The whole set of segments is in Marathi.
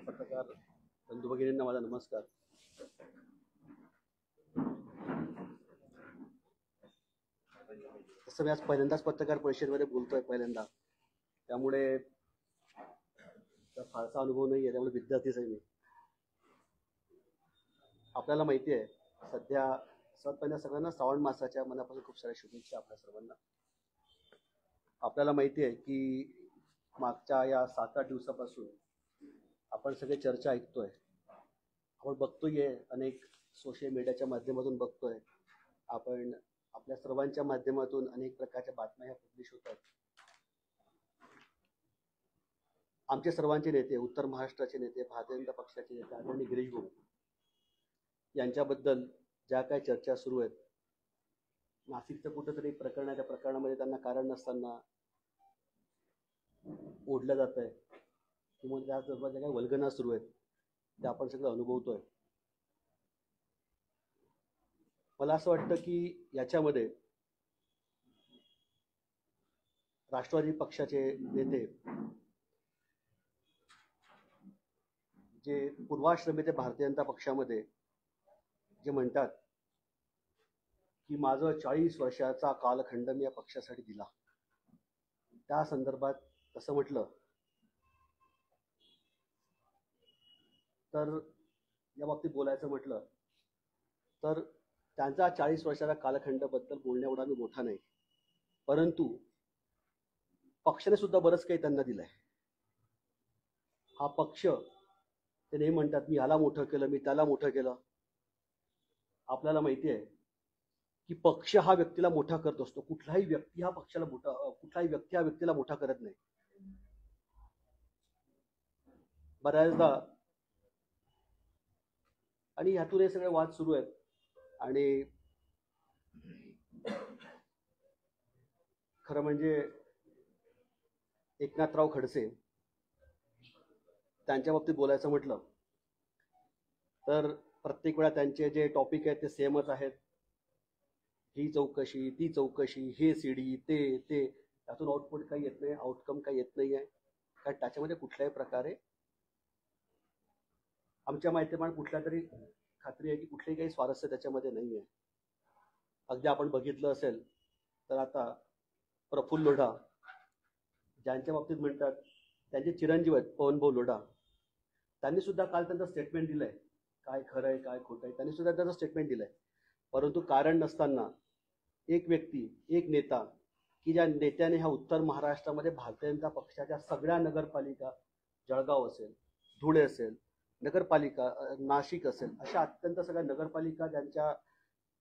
पत्रकार बंधू भगिनींना माझा नमस्कार. तसं मी आज पहिल्यांदाच पत्रकार परिषदेमध्ये बोलतोय पहिल्यांदा, त्यामुळे फारसा अनुभव नाही आहे, त्यामुळे विद्यार्थीच आहे मी. आपल्याला माहिती आहे सध्या सर्वात पहिल्या सगळ्यांना श्रावण मासाच्या मनापासून खूप साऱ्या शुभेच्छा आपल्या सर्वांना. आपल्याला माहिती आहे की मागच्या या 7-8 दिवसापासून आपण सगळे चर्चा ऐकतोय, आपण बघतोय, अनेक सोशल मीडियाच्या माध्यमातून बघतोय, आपण आपल्या सर्वांच्या माध्यमातून अनेक प्रकारच्या बातम्या ह्या पब्लिश होतात. आमचे सर्वांचे नेते, उत्तर महाराष्ट्राचे नेते, भारतीय जनता पक्षाचे नेते आदरणीय गिरीश भाऊ यांच्याबद्दल ज्या काही चर्चा सुरू आहेत, नाशिकचं कुठंतरी प्रकरण आहे, त्या प्रकरणामध्ये त्यांना कारण नसताना ओढलं जात आहे किंवा त्या ज्या काही वल्गना सुरू आहेत त्या आपण सगळं अनुभवतोय. मला असं वाटतं की याच्यामध्ये राष्ट्रवादी पक्षाचे नेते जे पूर्वाश्रमी ते भारतीय जनता पक्षामध्ये जे म्हणतात की माझं 40 वर्षाचा कालखंड मी या पक्षासाठी दिला, त्या संदर्भात तसं म्हटलं तर या बाबतीत बोलायचं म्हटलं तर त्यांचा 40 वर्षाच्या कालखंडाबद्दल बोलण्याएवढा मी मोठा नाही, परंतु पक्षाने सुद्धा बरंच काही त्यांना दिलंय. हा पक्ष ते नेहमी म्हणतात मी ह्याला मोठं केलं, मी त्याला मोठं केलं. आपल्याला माहिती आहे की पक्ष हा व्यक्तीला मोठा करत असतो, कुठलाही व्यक्ती हा पक्षाला मोठा, कुठलाही व्यक्ती हा व्यक्तीला मोठा करत नाही. बऱ्याचदा आणि ह्यातून हे सगळे वाद सुरू आहेत. आणि खरं म्हणजे एकनाथराव खडसे त्यांच्या बाबतीत बोलायचं म्हटलं तर प्रत्येक वेळा त्यांचे जे टॉपिक आहेत ते सेमच आहेत. ही चौकशी, ती चौकशी, हे सीडी, ते त्यातून आउटपुट काही येत नाही, आउटकम काही येत नाही आहे. कारण त्याच्यामध्ये कुठल्याही प्रकारे आमच्या माहितीप्रमाणे कुठल्या तरी खात्री आहे की कुठलेही काही स्वारस्य त्याच्यामध्ये नाही आहे. अगदी आपण बघितलं असेल तर आता प्रफुल्ल लोढा ज्यांच्या बाबतीत म्हणतात त्यांचे चिरंजीव आहेत पवनभाऊ लोढा, त्यांनी सुद्धा काल त्यांचं स्टेटमेंट दिलंय, काय खरं आहे काय खोटं आहे, त्यांनी सुद्धा त्याचं स्टेटमेंट दिलंय. परंतु कारण नसताना एक व्यक्ती, एक नेता की ज्या नेत्याने ह्या उत्तर महाराष्ट्रामध्ये भारतीय जनता पक्षाच्या सगळ्या नगरपालिका, जळगाव असेल, धुळे असेल, नगरपालिका नाशिक असेल, अशा अत्यंत सगळ्या नगरपालिका ज्यांच्या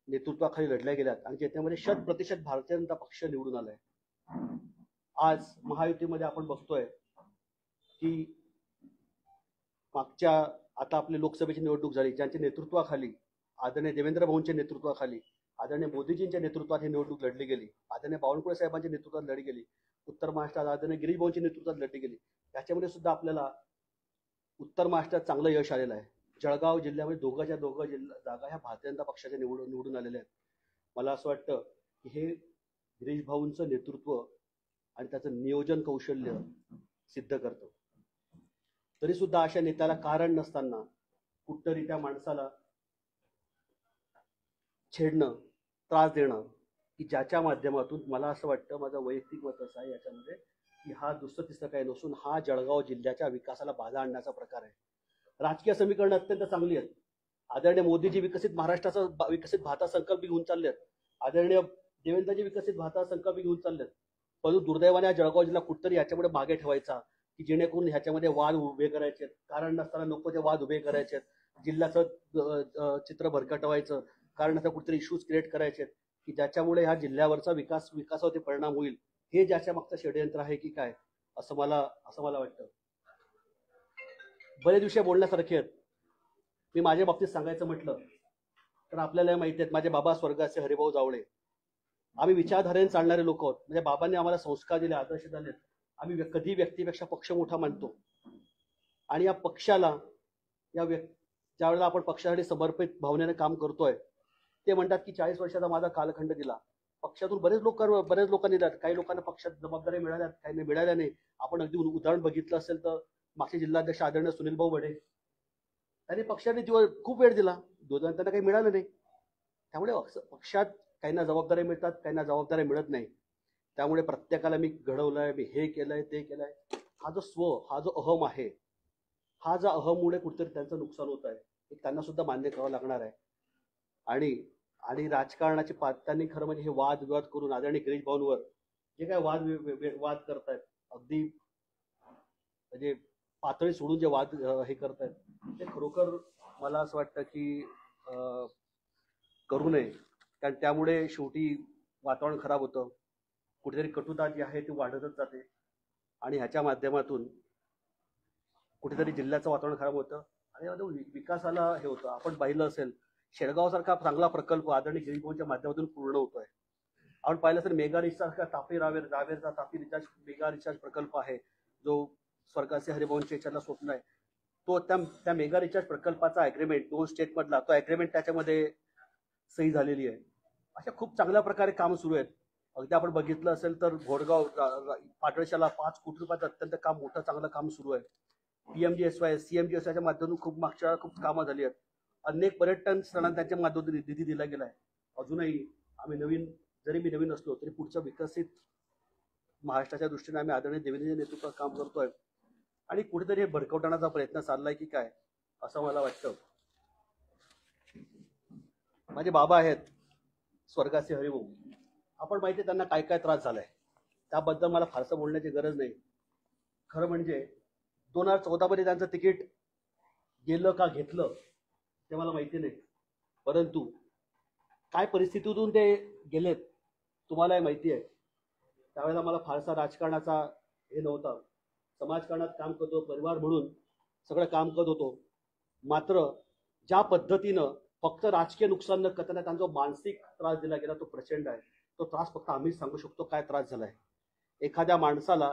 नेतृत्वाखाली लढल्या गेल्यात आणि ज्याच्यामध्ये 100% भारतीय जनता पक्ष निवडून आलाय. आज महायुतीमध्ये आपण बघतोय की मागच्या आता आपली लोकसभेची निवडणूक झाली, ज्यांच्या नेतृत्वाखाली आदरणीय देवेंद्र भाऊंच्या नेतृत्वाखाली, आदरणीय मोदीजींच्या नेतृत्वात ही निवडणूक लढली गेली, आदरणीय बावनकुळे साहेबांच्या नेतृत्वात लढली गेली, उत्तर महाराष्ट्रात आदरणीय गिरीश भाऊंच्या नेतृत्वात लढली गेली. त्याच्यामध्ये सुद्धा आपल्याला उत्तर महाराष्ट्रात चांगलं यश आलेलं आहे. जळगाव जिल्ह्यामध्ये दोघं जागा ह्या भारतीय जनता पक्षाच्या निवडून आलेल्या आहेत. मला असं वाटतं की हे गिरीश भाऊंचं नेतृत्व आणि त्याचं नियोजन कौशल्य सिद्ध करतं. तरी सुद्धा अशा नेत्याला कारण नसताना कुठतरी त्या माणसाला छेडणं, त्रास देणं, की ज्याच्या माध्यमातून मला असं वाटतं, माझं वैयक्तिक मत असं आहे याच्यामध्ये की हा दुसरं तिसरं काही नसून हा जळगाव जिल्ह्याच्या विकासाला बाधा आणण्याचा प्रकार आहे. राजकीय समीकरणं अत्यंत चांगली आहेत. आदरणीय मोदीजी विकसित भारत संकल्प घेऊन चालले आहेत, आदरणीय देवेंद्रजी विकसित भारत संकल्प घेऊन चालले आहेत. परंतु दुर्दैवाने हा जळगाव जिल्हा कुठतरी याच्यामध्ये मागे ठेवायचा की जेणेकरून ह्याच्यामध्ये वाद उभे करायचे, कारण नसताना नको ते वाद उभे करायचे, जिल्ह्याचं चित्र भरकटवायचं, कारण आता कुठतरी इश्यूज क्रिएट करायचे की ज्याच्यामुळे ह्या जिल्ह्यावरचा विकासावरती परिणाम होईल. हे ज्याच्या मागचं षडयंत्र आहे की काय असं मला वाटतं. बरेच विषय बोलण्यासारखे आहेत. मी माझ्या बाबतीत सांगायचं म्हटलं तर आपल्याला माहिती आहेत, माझे बाबा स्वर्गाचे हरिभाऊ जावळे, आम्ही विचारधारेने चालणारे लोक आहोत. म्हणजे बाबांनी आम्हाला संस्कार दिले, आदर्श झाले. आम्ही कधी व्यक्तीपेक्षा पक्ष मोठा मानतो आणि या पक्षाला ज्यावेळेला आपण पक्षासाठी समर्पित भावनेने काम करतोय, ते म्हणतात की 40 वर्षाचा माझा कालखंड दिला. पक्षातून बरेच लोकांनी दिलात, काही लोकांना पक्षात जबाबदारी मिळाल्यात, काही मिळाल्या नाही. आपण अगदी उदाहरण बघितलं असेल तर मागचे जिल्हाध्यक्ष आदरणीय सुनील भाऊ बडे, त्यांनी पक्षाने खूप वेळ दिला, त्यांना काही मिळालं नाही. त्यामुळे पक्षात काहींना जबाबदारी मिळतात, काहींना जबाबदारी मिळत नाही. त्यामुळे प्रत्येकाला मी घडवलंय, मी हे केलंय, ते केलंय, हा जो हा जो अहम आहे, हा जो अहममुळे कुठेतरी त्यांचं नुकसान होत आहे, हे त्यांना सुद्धा मान्य करावं लागणार आहे. आणि राजकारणाची त्यांनी खरं म्हणजे हे वादविवाद करून आदरणीय गिरीश भाऊंवर जे काय वाद करतायत, अगदी म्हणजे पातळी सोडून जे वाद हे करतायत, ते खरोखर मला असं वाटतं की करू नये. कारण त्यामुळे शेवटी वातावरण खराब होतं, कुठेतरी कटुता जी आहे ती वाढतच जाते आणि ह्याच्या माध्यमातून कुठेतरी जिल्ह्याचं वातावरण खराब होतं आणि विकासाला हे होतं. आपण पाहिलं असेल, शेळगाव-सारखा चांगला प्रकल्प आदरणीय गिरीश भाऊंच्या माध्यमातून पूर्ण होतोय. आपण पाहिलं असेल मेगा रिचार्ज तापी रावेरचा तापी रिचार्ज मेगा रिचार्ज प्रकल्प आहे, जो स्वर्गाचे हरिभाऊंच्या याच्याला स्वप्न आहे. तो त्या मेगा रिचार्ज प्रकल्पाचा अग्रीमेंट 2 स्टेटमधला तो अग्रीमेंट त्याच्यामध्ये सही झालेली आहे. अशा खूप चांगल्या प्रकारे काम सुरू आहेत. अगदी आपण बघितलं असेल तर घोडगाव पाटळशाला 5 कोटी रुपयाचं अत्यंत काम, मोठं चांगलं काम सुरू आहे. PMGSY CMGSYच्या माध्यमातून खूप मागच्या खूप कामं झाली आहेत. अनेक पर्यटन स्थळांना त्यांच्या माध्यमातून निधी दिला गेलाय. अजूनही आम्ही जरी मी नवीन असलो तरी पुढच्या विकसित महाराष्ट्राच्या दृष्टीने आम्ही आदरणीय देवेंद्रजी नेतृत्वात काम करतोय आणि कुठेतरी हे भरकवटाण्याचा प्रयत्न चाललाय की काय असं मला वाटतं. माझे बाबा आहेत स्वर्गाचे हरिभाऊ, आपण माहिती त्यांना काय काय त्रास झालाय, त्याबद्दल मला फारसं बोलण्याची गरज नाही. खरं म्हणजे 2014 मध्ये त्यांचं तिकीट गेलं का घेतलं ते मला माहिती नाही, परंतु काय परिस्थितीतून ते गेलेत तुम्हालाही माहिती आहे. त्यावेळेला मला फारसा राजकारणाचा हे नव्हता, समाजकारणात काम करतो, परिवार म्हणून सगळं काम करत होतो. मात्र ज्या पद्धतीनं फक्त राजकीय नुकसान न करताना त्यांचा मानसिक त्रास दिला गेला तो प्रचंड आहे. तो त्रास फक्त आम्हीच सांगू शकतो काय त्रास झालाय. एखाद्या माणसाला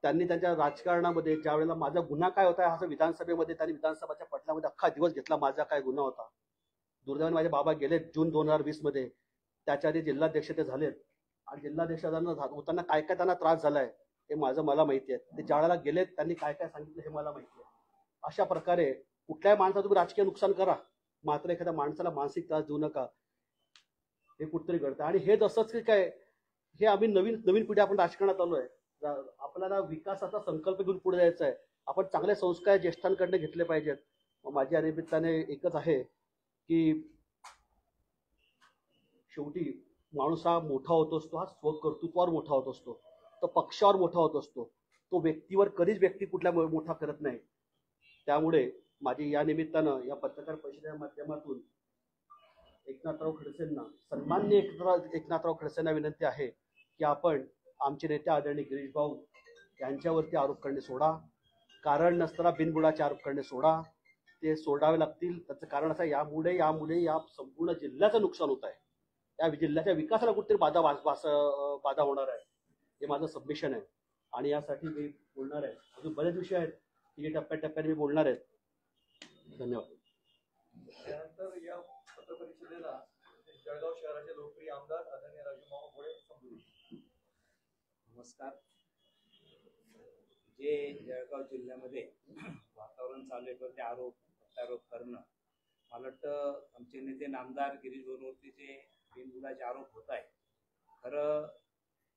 त्यांनी त्यांच्या राजकारणामध्ये ज्या वेळेला माझा गुन्हा काय होता असं विधानसभेमध्ये त्यांनी विधानसभेच्या पटलामध्ये अख्खा दिवस घेतला, माझा काय गुन्हा होता. दुर्दैवाने माझे बाबा गेलेत जून 2020 मध्ये, त्याच्या आधी जिल्हाध्यक्ष ते झालेत आणि जिल्हाध्यक्ष होताना काय काय त्यांना त्रास झालाय हे मला माहिती आहे. ते ज्या वेळेला गेलेत त्यांनी काय काय सांगितलं हे मला माहिती आहे. अशा प्रकारे कुठल्याही माणसाचं तुम्ही राजकीय नुकसान करा, मात्र एखाद्या माणसाला मानसिक त्रास देऊ नका, हे कुठतरी घडतं. आणि हे जसंच की काय हे आम्ही नवीन पिढी आपण राजकारणात आलोय, आपल्याला विकासाचा संकल्प घेऊन पुढे जायचा आहे. आपण चांगले संस्कार ज्येष्ठांकडे घेतले पाहिजेत. माझ्या या निमित्ताने एकच आहे की शेवटी माणूस हा मोठा होत असतो, हा स्वकर्तृत्वावर मोठा होत असतो, तो पक्षावर मोठा होत असतो, तो व्यक्तीवर कधीच व्यक्ती कुठल्या मोठा करत नाही. त्यामुळे माझी या निमित्तानं या पत्रकार परिषदेच्या माध्यमातून एकनाथराव खडसेंना, सन्माननीय एकनाथराव खडसेंना विनंती आहे की आपण आमचे नेते आदरणीय गिरीश भाऊ यांच्यावरती आरोप करणे सोडा, कारण नसताना बिनबुडाचे आरोप करणे सोडा, ते सोडावे लागतील. त्याचं कारण असं यामुळे या संपूर्ण जिल्ह्याचं नुकसान होत आहे, या जिल्ह्याच्या विकासाला कुठेतरी बाधा होणार आहे, हे माझं सबमिशन आहे. आणि यासाठी मी बोलणार आहे. अजून बरेच विषय आहेत की टप्प्याटप्प्याने मी बोलणार आहे. धन्यवाद. त्यानंतर या पत्रपरिषदेला जळगाव शहराचे लोकप्रिय आमदार आदरणीय राजूमामा भोळे संबोधित. नमस्कार. जे जळगाव जिल्ह्यामध्ये वातावरण चालू आहे ते आरोप प्रत्यारोप करणं, मला वाटतं आमचे नेते नामदार गिरीश भाऊंवरती जे बिनबुडाचे आरोप होत आहे. खरं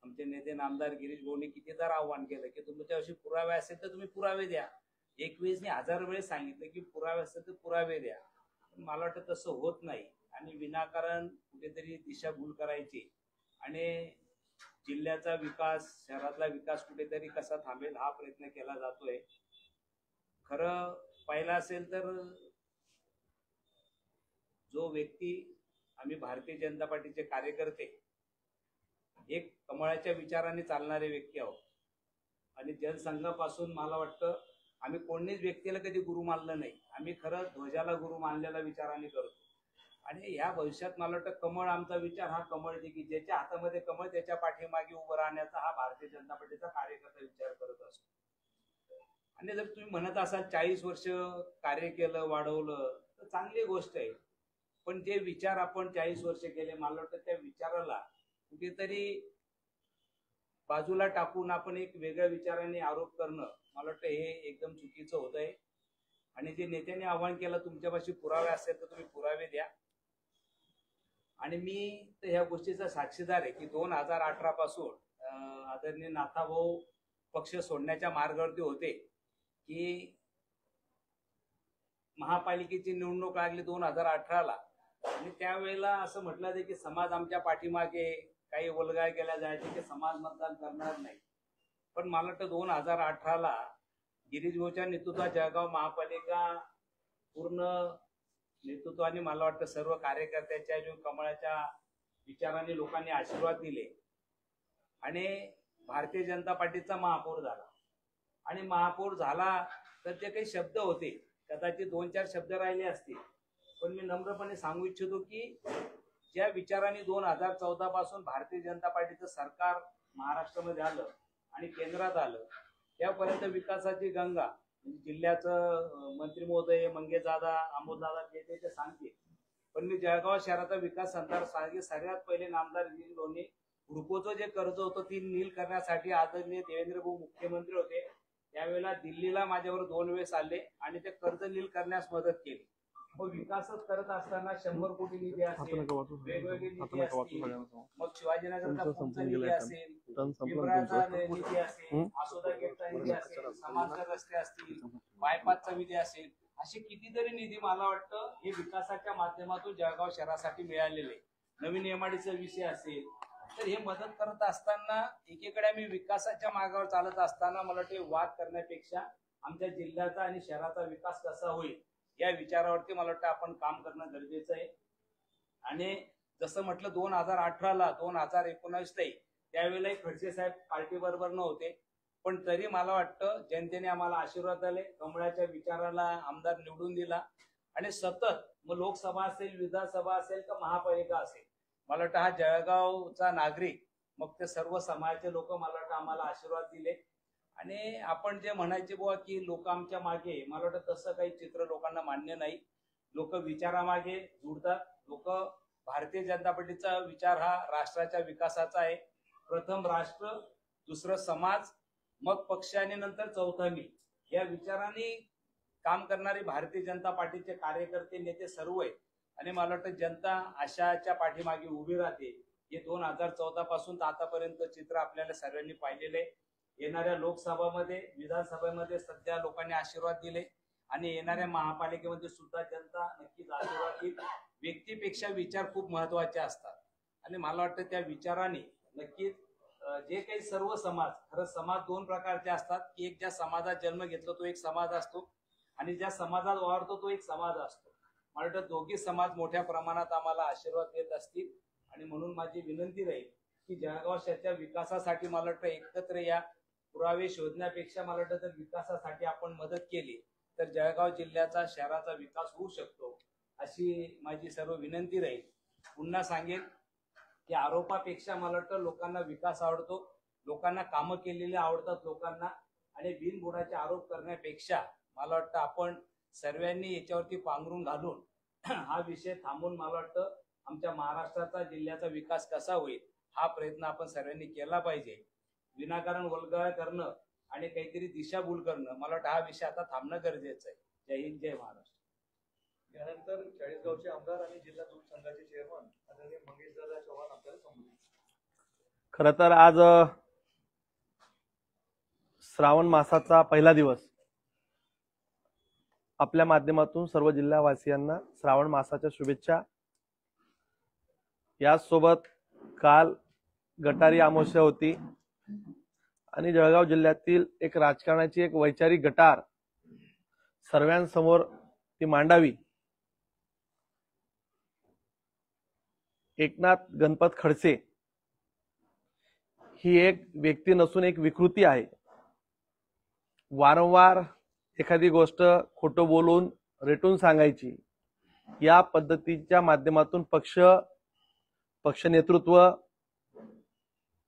आमचे नेते नामदार गिरीश भाऊंनी कितीदार आव्हान केलं की तुमच्याविषयी पुरावे असेल तर तुम्ही पुरावे द्या. 21 ने 1000 वेळेस सांगितलं की पुरावे असेल तर पुरावे द्या. पण मला वाटतं तसं होत नाही आणि विनाकारण कुठेतरी दिशाभूल करायची आणि जिल्ह्याचा विकास, शहरातला विकास कुठेतरी कसा थांबेल हा प्रयत्न केला जातोय. खरं पाहिलं असेल तर जो व्यक्ती, आम्ही भारतीय जनता पार्टीचे कार्यकर्ते एक कमळाच्या विचाराने चालणारे व्यक्ती आहोत आणि जनसंघापासून मला वाटतं आम्ही कोणीच व्यक्तीला कधी गुरु मानलं नाही. आम्ही खरं ध्वजाला गुरु मानलेला विचाराने करतो आणि ह्या भविष्यात मला वाटतं कमळ आमचा विचार हा कमळ की ज्याच्या हातामध्ये कमळ त्याच्या पाठीमागे उभं राहण्याचा हा भारतीय जनता पार्टीचा कार्यकर्ता विचार करत असतो. आणि जर तुम्ही म्हणत असाल 40 वर्ष कार्य केलं, वाढवलं तर चांगली गोष्ट आहे, पण जे विचार आपण 40 वर्ष केले मला वाटतं त्या विचाराला कुठेतरी बाजूला टाकून आपण एक वेगळ्या विचाराने आरोप करणं मला वाटतं हे एकदम चुकीचं होत आहे. आणि जे नेत्यांनी आवाहन केलं तुमच्यापाशी पुरावे असेल तर तुम्ही पुरावे द्या. आणि मी तर ह्या गोष्टीचा साक्षीदार आहे की 2018 पासून आदरणीय नाथाभाऊ पक्ष सोडण्याच्या मार्गावरती होते की महापालिकेची निवडणूक लागली 2018ला. आणि त्यावेळेला असं म्हटलं जाते की समाज आमच्या पाठीमागे, काही वल्गळा केल्या जायचे की समाज मतदान करणार नाही. पण मला वाटतं 2018ला गिरीश भाऊच्या नेतृत्वात जळगाव महापालिका पूर्ण नेतृत्वाने, मला वाटतं सर्व कार्यकर्त्यांच्या जो कमळाच्या विचाराने लोकांनी आशीर्वाद दिले आणि भारतीय जनता पार्टीचा महापौर झाला. आणि महापौर झाला तर ते काही शब्द होते, कदाचित 2-4 शब्द राहिले असतील, पण मी नम्रपणे सांगू इच्छितो की ज्या विचाराने 2014 पासून भारतीय जनता पार्टीचं सरकार महाराष्ट्रामध्ये आलं आणि केंद्रात आलं, त्यापर्यंत विकासाची गंगा, जिल्ह्याचं मंत्री महोदय मंगेशदादा, अमोलदादा ते सांगतील. पण मी जळगाव शहराचा विकास संदर्भात सांगे, सगळ्यात पहिले नामदार गिरीश भाऊंनी हुडकोचं जे कर्ज होतं ती नील करण्यासाठी आदरणीय देवेंद्र भाऊ मुख्यमंत्री होते त्यावेळेला दिल्लीला माझ्यावर 2 वेळेस आले आणि ते कर्ज नील करण्यास मदत केली. मग विकासच करत असताना 100 कोटी निधी असेल, वेगवेगळी निधी असतील, मग शिवाजीनगरचा पुढचा निधी असेल, पिंपळाचा निधी असेल, आसोदा गेटचा निधी असेल, समांतर रस्ते असतील, बायपासचा निधी असेल, असे कितीतरी निधी मला वाटतं हे विकासाच्या माध्यमातून जळगाव शहरासाठी मिळालेले. नवीन एमआयडीचा विषय असेल, तर हे मदत करत असताना एकीकडे आम्ही विकासाच्या मार्गावर चालत असताना मला वाटतं वाद करण्यापेक्षा आमच्या जिल्ह्याचा आणि शहराचा विकास कसा होईल या विचारावरती मला वाटतं आपण काम करणं गरजेचं आहे. आणि जसं म्हटलं 2018ला 2019 त्यावेळेला खडसे साहेब पार्टी बरोबर नव्हते, पण तरी मला वाटतं जनतेने आम्हाला आशीर्वाद दिले, कमळाच्या विचाराला आमदार निवडून दिला आणि सतत मग लोकसभा असेल, विधानसभा असेल का महापालिका असेल, मला वाटतं हा जळगावचा नागरिक, मग ते सर्व समाजाचे लोक मला वाटतं आम्हाला आशीर्वाद दिले. आणि आपण जे म्हणायचे बुवा की लोक आमच्या मागे, मला वाटतं तसं काही चित्र लोकांना मान्य नाही. लोक विचारामागे जुडतात. लोक भारतीय जनता पार्टीचा विचार हा राष्ट्राच्या विकासाचा आहे. प्रथम राष्ट्र, दुसरं समाज, मग पक्ष आणि नंतर चौथा मी, या विचाराने काम करणारे भारतीय जनता पार्टीचे कार्यकर्ते नेते सर्व आहेत. आणि मला वाटतं जनता अशाच्या पाठीमागे उभी राहते. हे 2014 पासून आतापर्यंत चित्र आपल्याला सर्वांनी पाहिलेले आहे. येणाऱ्या लोकसभामध्ये, विधानसभेमध्ये सध्या लोकांनी आशीर्वाद दिले आणि येणाऱ्या महापालिकेमध्ये सुद्धा जनता नक्कीच आशीर्वाद देईल. व्यक्तीपेक्षा विचार खूप महत्वाचे असतात आणि मला वाटतं त्या विचाराने नक्कीच जे काही सर्व समाज, खरं समाज 2 प्रकारचे असतात की एक ज्या समाजात जन्म घेतला तो एक समाज असतो आणि ज्या समाजात वावरतो तो एक समाज असतो. मला वाटतं दोघी समाज मोठ्या प्रमाणात आम्हाला आशीर्वाद देत असतील आणि म्हणून माझी विनंती राहील की जळगाव शहराच्या विकासासाठी मला वाटतं एकत्र या, पुरावे शोधण्यापेक्षा मला वाटतं जर विकासासाठी आपण मदत केली तर जळगाव जिल्ह्याचा, शहराचा विकास होऊ शकतो, अशी माझी सर्व विनंती राहील. पुन्हा सांगेन की आरोपापेक्षा मला वाटतं लोकांना विकास आवडतो, लोकांना कामं केलेली आवडतात लोकांना, आणि बिनबुडाचे आरोप करण्यापेक्षा मला वाटतं आपण सर्वांनी याच्यावरती पांघरून घालून हा विषय थांबून मला वाटतं आमच्या महाराष्ट्राचा, जिल्ह्याचा विकास कसा होईल हा प्रयत्न आपण सर्वांनी केला पाहिजे. विनाकारण वल्गळा करणं आणि काहीतरी दिशाभूल करणं, मला वाटतं हा विषय आता थांबणं गरजेचं आहे. जय हिंद, जय महाराष्ट्र. यानंतर 40 गावचे आमदार आणि जिल्हा दूध संघाचे चेअरमन आदरणीय मंगेशदादा चव्हाण आपल्याला संबोधित. खरं तर आज श्रावण मासाचा पहिला दिवस. आपल्या माध्यमातून सर्व जिल्हावासियांना श्रावण मासाच्या शुभेच्छा. याचसोबत काल गटारी अमावस्या होती आणि जळगाव जिल्ह्यातील एक राजकारणाची एक वैचारिक गटार सर्वांसमोर ती मांडावी. एकनाथ गणपत खडसे ही एक व्यक्ती नसून एक विकृती आहे. वारंवार एखादी गोष्ट खोटं बोलून रेटून सांगायची, या पद्धतीच्या माध्यमातून पक्ष नेतृत्व,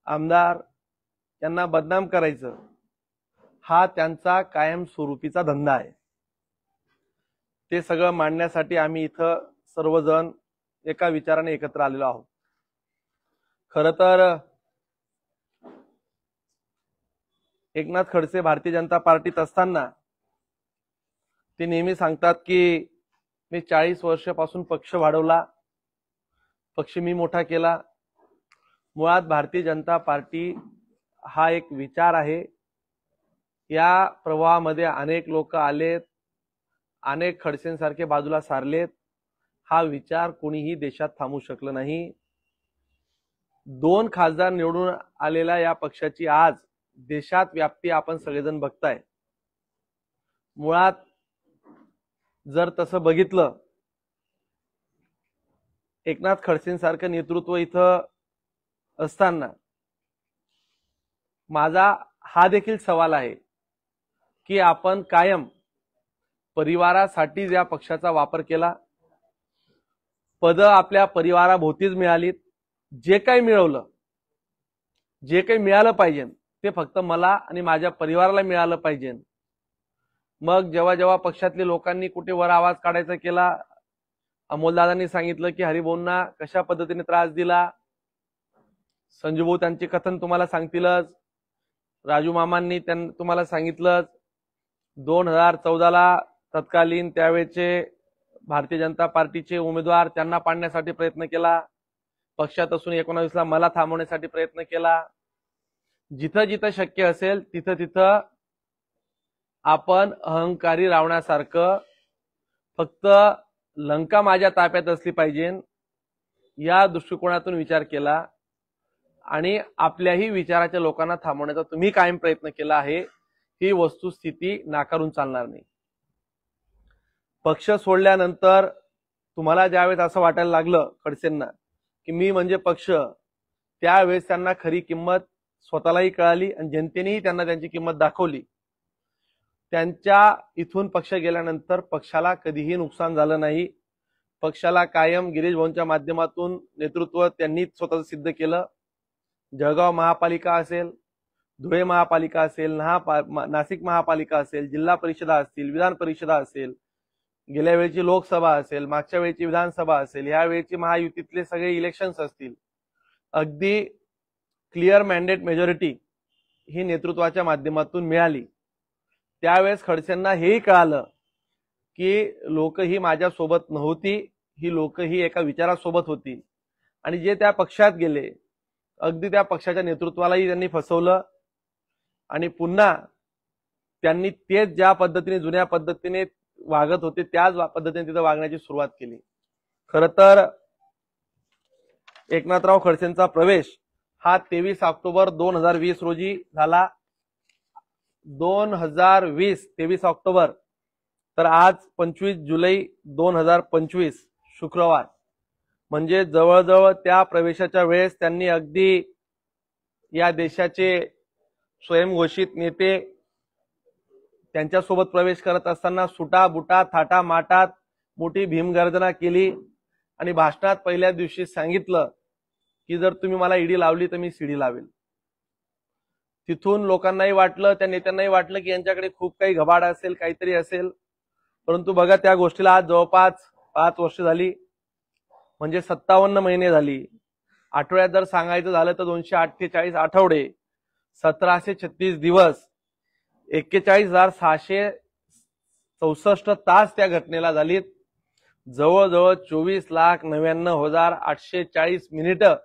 आमदार यांना बदनाम करायचं, हा त्यांचा कायमस्वरूपीचा धंदा आहे. ते सगळं मांडण्यासाठी आम्ही इथं सर्वजण एका विचाराने एकत्र आलेलो आहोत. खरं तर एकनाथ खडसे भारतीय जनता पार्टीत असताना ते नेहमी सांगतात की मी 40 वर्षापासून पक्ष वाढवला, पक्ष मी मोठा केला. मुळात भारतीय जनता पार्टी हा एक विचार आहे. या प्रवाहामध्ये अनेक लोक आलेत, अनेक खडसेंसारखे बाजूला सारलेत. हा विचार कोणीही देशात थांबू शकलं नाही. 2 खासदार निवडून आलेल्या या पक्षाची आज देशात व्याप्ती आपण सगळेजण बघताय. मुळात जर तसं बघितलं, एकनाथ खडसेंसारखं नेतृत्व इथं असताना माझा हा देखील सवाल आहे की आपण कायम परिवारासाठी या पक्षाचा वापर केला. पद आपल्या परिवाराभोवतीच मिळालीत. जे काही मिळवलं, जे काही मिळालं पाहिजे ते फक्त मला आणि माझ्या परिवाराला मिळालं पाहिजे. मग जेव्हा जेव्हा पक्षातल्या लोकांनी कुठे वर आवाज काढायचा केला, अमोलदादांनी सांगितलं की हरिभाऊंना कशा पद्धतीने त्रास दिला, संजूभाऊ त्यांचे कथन तुम्हाला सांगतीलच, राजू मामांनी तुम्हाला सांगितलंच. 2014ला तत्कालीन त्यावेळेचे भारतीय जनता पार्टीचे उमेदवार त्यांना पाडण्यासाठी प्रयत्न केला. पक्षात असून 19ला मला थांबवण्यासाठी प्रयत्न केला. जिथं जिथं शक्य असेल तिथं तिथं आपण अहंकारी रावणासारखं फक्त लंका माझ्या ताब्यात असली पाहिजे या दृष्टिकोनातून विचार केला आणि आपल्याही विचाराच्या लोकांना थांबवण्याचा तुम्ही कायम प्रयत्न केला आहे. ही वस्तुस्थिती नाकारून चालणार नाही. पक्ष सोडल्यानंतर तुम्हाला ज्यावेळेस असं वाटायला लागलं खडसेंना की मी म्हणजे पक्ष, त्यावेळेस त्यांना खरी किंमत स्वतःलाही कळाली आणि जनतेनेही त्यांना त्यांची किंमत दाखवली. त्यांच्या इथून पक्ष गेल्यानंतर पक्षाला कधीही नुकसान झालं नाही. पक्षाला कायम गिरीश भाऊंच्या माध्यमातून नेतृत्व त्यांनी स्वतःचं सिद्ध केलं. जळगाव महापालिका असेल, धुळे महापालिका असेल, नाशिक महापालिका असेल, जिल्हा परिषदा असतील, विधान परिषदा असेल, गेल्या वेळची लोकसभा असेल, मागच्या वेळची विधानसभा असेल, ह्या वेळची महायुतीतले सगळे इलेक्शन्स असतील, अगदी क्लिअर मॅन्डेट मेजॉरिटी ही नेतृत्वाच्या माध्यमातून मिळाली. त्यावेळेस खडसेंना हेही कळालं की लोक ही माझ्या सोबत नव्हती, ही लोक ही एका विचारासोबत होती आणि जे त्या पक्षात गेले अगदी त्या पक्षाच्या नेतृत्वालाही त्यांनी फसवलं आणि पुन्हा त्यांनी तेच ज्या पद्धतीने जुन्या पद्धतीने वागत होते त्याच पद्धतीने तिथं वागण्याची सुरुवात केली. खरं तर एकनाथराव खडसेंचा प्रवेश हा 23 ऑक्टोबर 2020 रोजी झाला. 23 ऑक्टोबर तर आज 25 जुलै 2025 शुक्रवार, म्हणजे जवळजवळ त्या प्रवेशाच्या वेळेस त्यांनी अगदी या देशाचे स्वयंघोषित नेते त्यांच्यासोबत प्रवेश करत असताना सुटा बुटा थाटा माटात मोठी भीमगर्जना केली आणि भाषणात पहिल्या दिवशी सांगितलं की जर तुम्ही मला ईडी लावली तर मी सीडी लावेल. तिथून लोकांनाही वाटलं, त्या नेत्यांनाही वाटलं की यांच्याकडे खूप काही घबाड असेल, काहीतरी असेल. परंतु बघा, त्या गोष्टीला आज जवळपास 5 वर्ष झाली, म्हणजे 57 महिने झाली. आठवड्यात जर सांगायचं झालं तर 248 आठवडे, 1736 दिवस, 41,664 तास त्या घटनेला झालीत. जवळजवळ 24,99,840 मिनिटं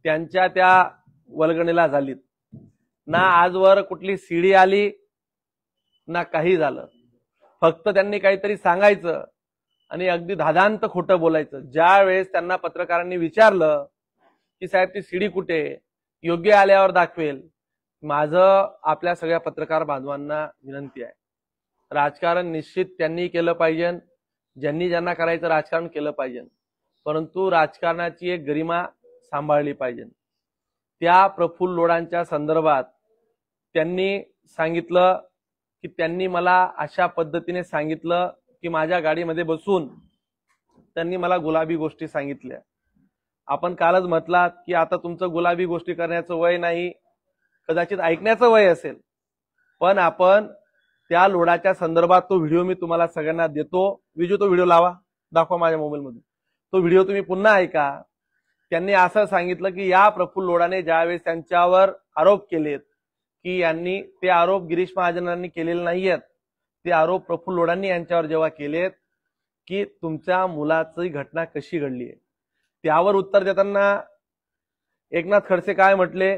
त्यांच्या त्या वल्गणीला झालीत. ना आजवर कुठली सीडी आली ना काही झालं. फक्त त्यांनी काहीतरी सांगायचं आणि अगदी धादांत खोटं बोलायचं. ज्या वेळेस त्यांना पत्रकारांनी विचारलं की साहेब ती सीडी कुठे, योग्य आल्यावर दाखवेल. माझं आपल्या सगळ्या पत्रकार बांधवांना विनंती आहे, राजकारण निश्चित त्यांनी केलं पाहिजे, ज्यांनी ज्यांना करायचं राजकारण केलं पाहिजे, परंतु राजकारणाची एक गरिमा सांभाळली पाहिजे. त्या प्रफुल्ल लोढांच्या संदर्भात त्यांनी सांगितलं की त्यांनी मला अशा पद्धतीने सांगितलं की माझ्या गाडीमध्ये बसून त्यांनी मला गुलाबी गोष्टी सांगितल्या. आपण कालच म्हटलात की आता तुमचं गुलाबी गोष्टी करण्याचं वय नाही, कदाचित ऐकण्याचं वय असेल, पण आपण त्या लोढाच्या संदर्भात तो व्हिडिओ मी तुम्हाला सगळ्यांना देतो. विजू तो व्हिडिओ लावा, दाखवा माझ्या मोबाईलमध्ये. तो व्हिडिओ तुम्ही पुन्हा ऐका. त्यांनी असं सांगितलं की या प्रफुल्ल लोढाने ज्यावेळेस त्यांच्यावर आरोप केलेत की यांनी ते आरोप गिरीश महाजनांनी केलेले नाहीयेत, ते आरोप प्रफुल्ल लोढांनी यांच्यावर जेव्हा केलेत की तुमच्या मुलाची घटना कशी घडली आहे, त्यावर उत्तर देताना एकनाथ खडसे काय म्हटले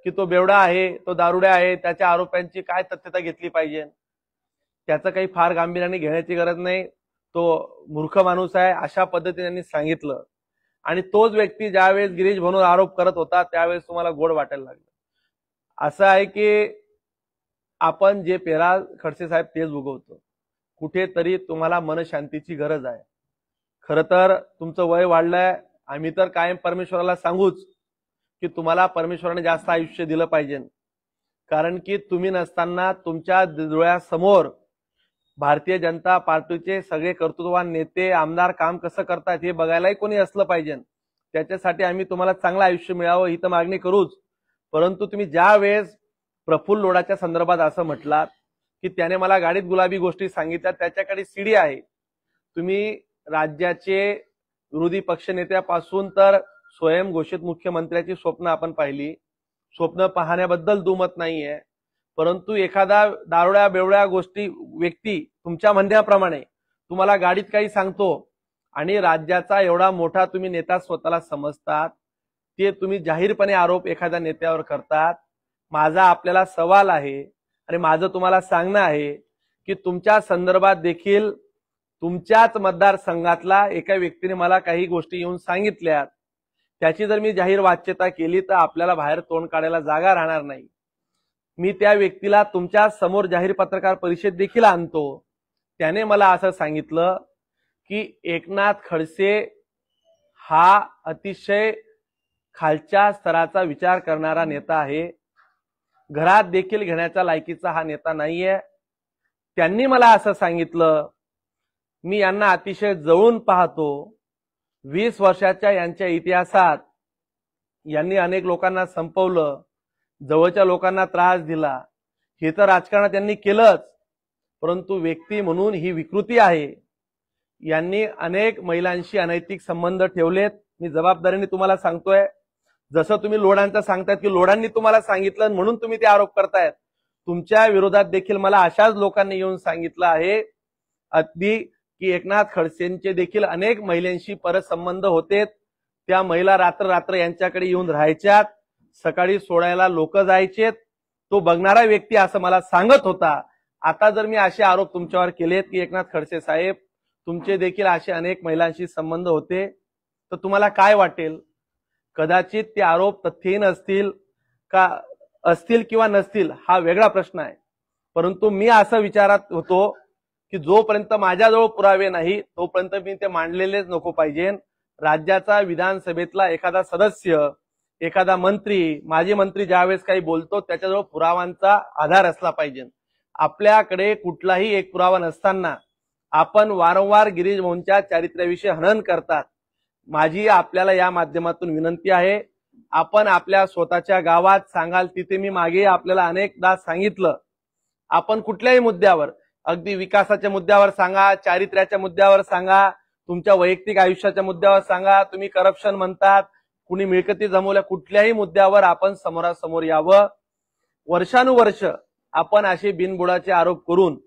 की तो बेवडा आहे, तो दारुड्या आहे, त्याच्या आरोपांची काय तथ्यता घेतली पाहिजे, त्याचं काही फार गांभीर्याने घेण्याची गरज नाही, तो मूर्ख माणूस आहे, अशा पद्धतीने त्यांनी सांगितलं. आणि तोच व्यक्ती ज्यावेळेस गिरीश म्हणून आरोप करत होता त्यावेळेस तुम्हाला गोड वाटायला लागलं. असं आहे की आपण जे पेरा खडसे साहेब तेच उगवतो. कुठेतरी तुम्हाला मनशांतीची गरज आहे. खरं तर तुमचं वय वाढलंय, आम्ही तर कायम परमेश्वराला सांगूच की तुम्हाला परमेश्वराने जास्त आयुष्य दिलं पाहिजे, कारण की तुम्ही नसताना तुमच्या डोळ्यासमोर भारतीय जनता पार्टीचे सगळे कर्तृत्ववान नेते आमदार काम कसं करतात हे बघायलाही कोणी असलं पाहिजे. त्याच्यासाठी आम्ही तुम्हाला चांगलं आयुष्य मिळावं ही तर मागणी करूच. परंतु तुम्ही ज्या वेळेस प्रफुल्ल लोढाच्या संदर्भात असं म्हटलात की त्याने मला गाडीत गुलाबी गोष्टी सांगितल्या, त्याच्याकडे सीडी आहे. तुम्ही राज्याचे विरोधी पक्षनेत्यापासून तर स्वयंघोषित मुख्यमंत्र्याची स्वप्न आपण पाहिली. स्वप्न पाहण्याबद्दल दुमत नाहीये, परंतु एखादा दारुड्या बेवड्या गोष्टी व्यक्ती तुमच्या म्हणण्याप्रमाणे तुम्हाला गाडीत काही सांगतो आणि राज्याचा एवढा मोठा तुम्ही नेता स्वतःला समजतात, ते तुम्ही जाहीरपणे आरोप एखाद्या नेत्यावर करतात. माझा आपल्याला सवाल आहे आणि माझं तुम्हाला सांगणं आहे की तुमच्या संदर्भात देखील तुमच्याच मतदारसंघातला एका व्यक्तीने मला काही गोष्टी येऊन सांगितल्यात, त्याची जर मी जाहीर वाच्यता केली तर आपल्याला बाहेर तोंड काढायला जागा राहणार नाही. मी त्या व्यक्तीला तुमच्या समोर जाहीर पत्रकार परिषद देखील आणतो. त्याने मला असं सांगितलं की एकनाथ खडसे हा अतिशय खालच्या स्तराचा विचार करणारा नेता आहे, घरात देखील घेण्याच्या लायकीचा हा नेता नाहीये. त्यांनी मला असं सांगितलं, मी यांना अतिशय जवळून पाहतो. 20 वर्षाच्या यांच्या इतिहासात यांनी अनेक लोकांना संपवलं, जवळच्या लोकांना त्रास दिला. हे तर राजकारणात त्यांनी केलंच, परंतु व्यक्ती म्हणून ही विकृती आहे. यांनी अनेक महिलांशी अनैतिक संबंध ठेवलेत. मी जबाबदारीने तुम्हाला सांगतोय, जसं तुम्ही लोढांचं सांगतायत की लोढांनी तुम्हाला सांगितलं म्हणून तुम्ही ते आरोप करतायत, तुमच्या विरोधात देखील मला अशाच लोकांनी येऊन सांगितलं आहे अगदी की एकनाथ खडसेंचे देखील अनेक महिलांशी परसंबंध होते. त्या महिला रात्र रात्र यांच्याकडे येऊन राहायच्यात, सकाळी सोडायला लोक जायचेत. तो बघणारा व्यक्ती असं मला सांगत होता. आता जर मी असे आरोप तुमच्यावर केलेत की एकनाथ खडसे साहेब तुमचे देखील असे अनेक महिलांशी संबंध होते, तर तुम्हाला काय वाटेल? कदाचित ते आरोप तथ्यहीन असतील का असतील किंवा नसतील हा वेगळा प्रश्न आहे, परंतु मी असं विचारात होतो की जोपर्यंत माझ्याजवळ पुरावे नाही तोपर्यंत मी ते मांडलेलेच नको पाहिजे. राज्याचा विधानसभेतला एखादा सदस्य, एखादा मंत्री, माजी मंत्री ज्यावेळेस काही बोलतो त्याच्याजवळ पुरावांचा आधार असला पाहिजे. आपल्याकडे कुठलाही एक पुरावा नसताना आपण वारंवार गिरीश भाऊंच्या चारित्र्याविषयी हनन करतात. माझी आपल्याला या माध्यमातून विनंती आहे, आपण आपल्या स्वतःच्या गावात सांगाल तिथे मी मागे आपल्याला अनेकदा सांगितलं, आपण कुठल्याही मुद्द्यावर, अगदी विकासाच्या मुद्द्यावर सांगा, चारित्र्याच्या मुद्द्यावर सांगा, तुमच्या वैयक्तिक आयुष्याच्या मुद्द्यावर सांगा, तुम्ही करप्शन म्हणतात, कुणी मिळकती जमवल्या, कुठल्याही मुद्द्यावर आपण समोरासमोर यावं. वर्षानुवर्ष आपण असे बिनबुडाचे आरोप करून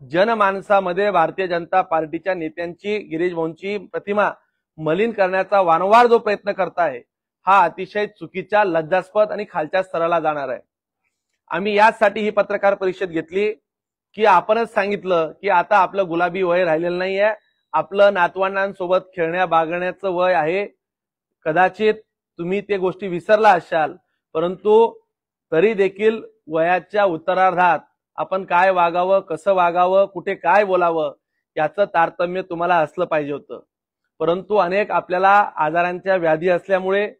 जनमानसामध्ये भारतीय जनता पार्टीच्या नेत्यांची, गिरीश भाऊंची प्रतिमा मलिन करण्याचा वारंवार जो प्रयत्न करताय हा अतिशय चुकीच्या, लज्जास्पद आणि खालच्या स्तराला जाणार आहे. आम्ही यासाठी ही पत्रकार परिषद घेतली की आपणच सांगितलं की आता आपलं गुलाबी वय राहिलेलं नाहीये, आपलं नातवंडांसोबत खेळण्या बागण्याचं वय आहे. कदाचित तुम्ही ते गोष्टी विसरला असाल, परंतु तरी देखील वयाच्या उत्तरार्धात आपण काय वागावं, कसं वागावं, कुठे काय बोलावं याचं तारतम्य तुम्हाला असलं पाहिजे होतं. परंतु अनेक आपल्याला आजारांच्या व्याधी असल्यामुळे,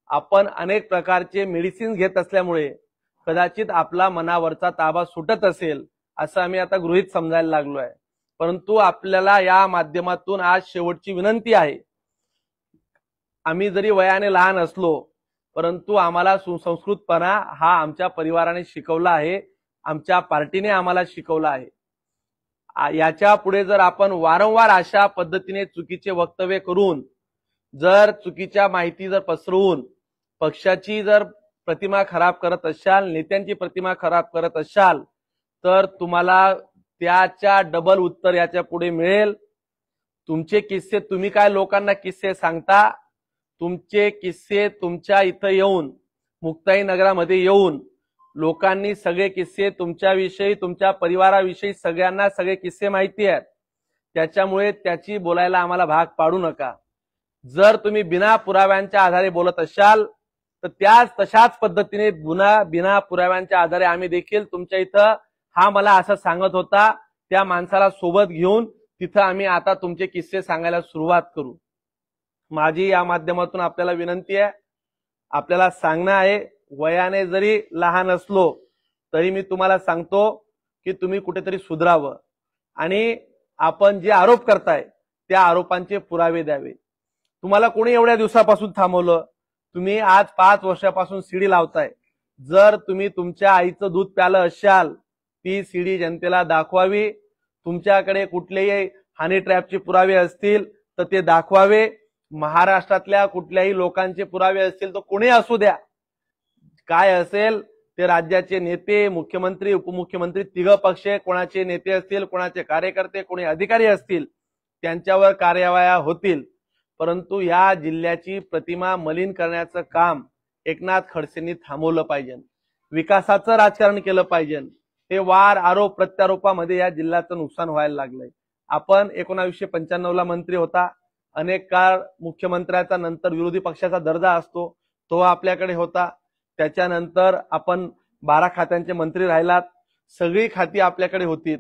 आपण अनेक प्रकारचे मेडिसिन घेत असल्यामुळे कदाचित आपला मनावरचा ताबा सुटत असेल असं आम्ही आता गृहीत समजायला लागलो आहे. परंतु आपल्याला या माध्यमातून आज शेवटची विनंती आहे, आम्ही जरी वयाने लहान असलो परंतु आम्हाला सुसंस्कृतपणा हा आमच्या परिवाराने शिकवला आहे, आमच्या पार्टीने आम्हाला शिकवला आहे. याच्या पुढे जर आपण वारंवार अशा पद्धतीने चुकीचे वक्तव्य करून, जर चुकीच्या माहिती जर पसरवून पक्षाची जर प्रतिमा खराब करत असाल, नेत्यांची प्रतिमा खराब करत असाल, तर तुम्हाला त्याच्या डबल उत्तर याच्या पुढे मिळेल. तुमचे किस्से, तुम्ही काय लोकांना किस्से सांगता, तुमचे किस्से तुमच्या इथं येऊन, मुक्ताई नगरामध्ये येऊन लोकांनी सगळे किस्से तुमच्याविषयी, तुमच्या परिवाराविषयी सगळ्यांना सगळे किस्से माहिती आहेत. त्याच्यामुळे त्याची बोलायला आम्हाला भाग पाडू नका. जर तुम्ही बिना पुराव्यांच्या आधारे बोलत असाल तर तशाच पद्धतीने बिना पुराव्यांच्या आधारे आम्ही देखील तुमच्या इथं, हा मला असं सांगत होता, त्या माणसाला सोबत घेऊन तिथं आम्ही आता तुमचे किस्से सांगायला सुरुवात करू. माझी या माध्यमातून आपल्याला विनंती आहे, आपल्याला सांगणं आहे, वयाने जरी लहान असलो तरी मी तुम्हाला सांगतो की तुम्ही कुठेतरी सुधरावं आणि आपण जे आरोप करताय त्या आरोपांचे पुरावे द्यावे. तुम्हाला कोणी एवढ्या दिवसापासून थांबवलं? तुम्ही आज 5 वर्षापासून सीडी लावताय. जर तुम्ही तुमच्या आईचं दूध प्यालं असाल, ती सीडी जनतेला दाखवावी. तुमच्याकडे कुठलेही हनी ट्रॅपचे पुरावे असतील तर ते दाखवावे. महाराष्ट्रातल्या कुठल्याही लोकांचे पुरावे असतील तर कोणी असू द्या, काय असेल ते राज्याचे नेते, मुख्यमंत्री, उपमुख्यमंत्री, तिघ पक्ष, कोणाचे नेते असतील, कोणाचे कार्यकर्ते, कोणी अधिकारी असतील, त्यांच्यावर कार्यवाह्या होतील. परंतु या जिल्ह्याची प्रतिमा मलिन करण्याचं काम एकनाथ खडसेंनी थांबवलं पाहिजे. विकासाचं राजकारण केलं पाहिजे. हे वार आरोप प्रत्यारोपामध्ये या जिल्ह्याचं नुकसान व्हायला लागलंय. आपण 1995ला मंत्री होता, अनेक काळ मुख्यमंत्र्याचा नंतर विरोधी पक्षाचा दर्जा असतो तो आपल्याकडे होता. त्याच्यानंतर आपण 12 खात्यांचे मंत्री राहिलात, सगळी खाती आपल्याकडे होती.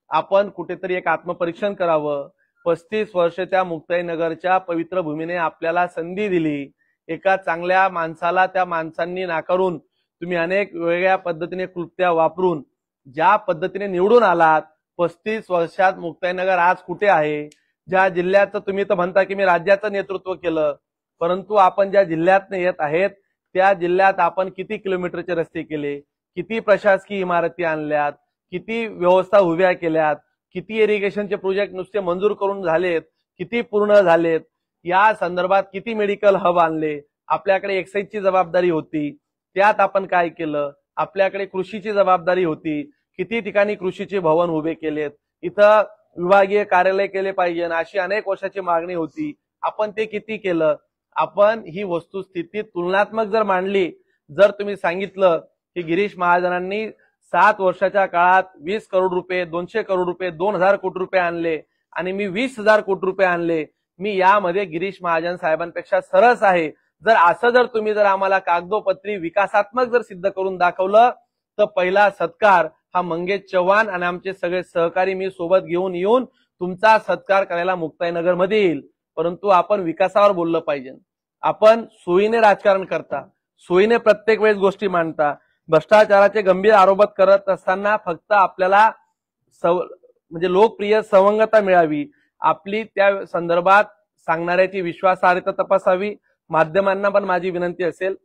आपण कुठेतरी एक आत्मपरीक्षण करावं. 35 वर्ष त्या मुक्ताईनगरच्या पवित्र भूमीने आपल्याला संधी दिली. एका चांगल्या माणसाला त्या माणसांनी नाकारून तुम्ही अनेक वेगळ्या पद्धतीने क्लुप्त्या वापरून ज्या पद्धतीने निवडून आलात, 35 वर्षात मुक्ताईनगर आज कुठे आहे? ज्या जिल्ह्याचं तुम्ही तर म्हणता की मी राज्याचं नेतृत्व केलं, परंतु आपण ज्या जिल्ह्यातनं येत आहेत त्या जिल्ह्यात आपण किती किलोमीटरचे रस्ते केले, किती प्रशासकीय इमारती आणल्यात, किती व्यवस्था उभ्या केल्यात, किती इरिगेशनचे प्रोजेक्ट नुसते मंजूर करून झालेत, किती पूर्ण झालेत, या संदर्भात किती मेडिकल हब आणले. आपल्याकडे एक्साईजची जबाबदारी होती, त्यात आपण काय केलं. आपल्याकडे कृषीची जबाबदारी होती, किती ठिकाणी कृषीचे भवन उभे केलेत. इथं विभागीय कार्यालय केले पाहिजे अशी अनेक वर्षाची मागणी होती, आपण ते किती केलं. आपण ही वस्तुस्थिती तुलनात्मक जर मांडली, जर तुम्ही सांगितलं की गिरीश महाजनांनी 7 वर्षाच्या काळात 20 करोड रुपये, 200 करोड रुपये, 2000 कोटी रुपये आणले आणि मी 20,000 कोटी रुपये आणले, मी यामध्ये गिरीश महाजन साहेबांपेक्षा सरस आहे. जर तुम्ही आम्हाला कागदोपत्री विकासात्मक जर सिद्ध करून दाखवलं तर पहिला सत्कार हा मंगेश चव्हाण आणि आमचे सगळे सहकारी मी सोबत घेऊन येऊन तुमचा सत्कार करायला मुक्ताईनगर मध्ये येईल. परंतु आपण विकासावर बोललं पाहिजे. आपण सोयीने राजकारण करता, सोयीने प्रत्येक वेळेस गोष्टी मांडता. भ्रष्टाचाराचे गंभीर आरोप करत असताना फक्त आपल्याला म्हणजे लोकप्रिय सवंगता मिळावी, आपली त्या संदर्भात सांगणाऱ्याची विश्वासार्हता तपासावी. माध्यमांना पण माझी विनंती असेल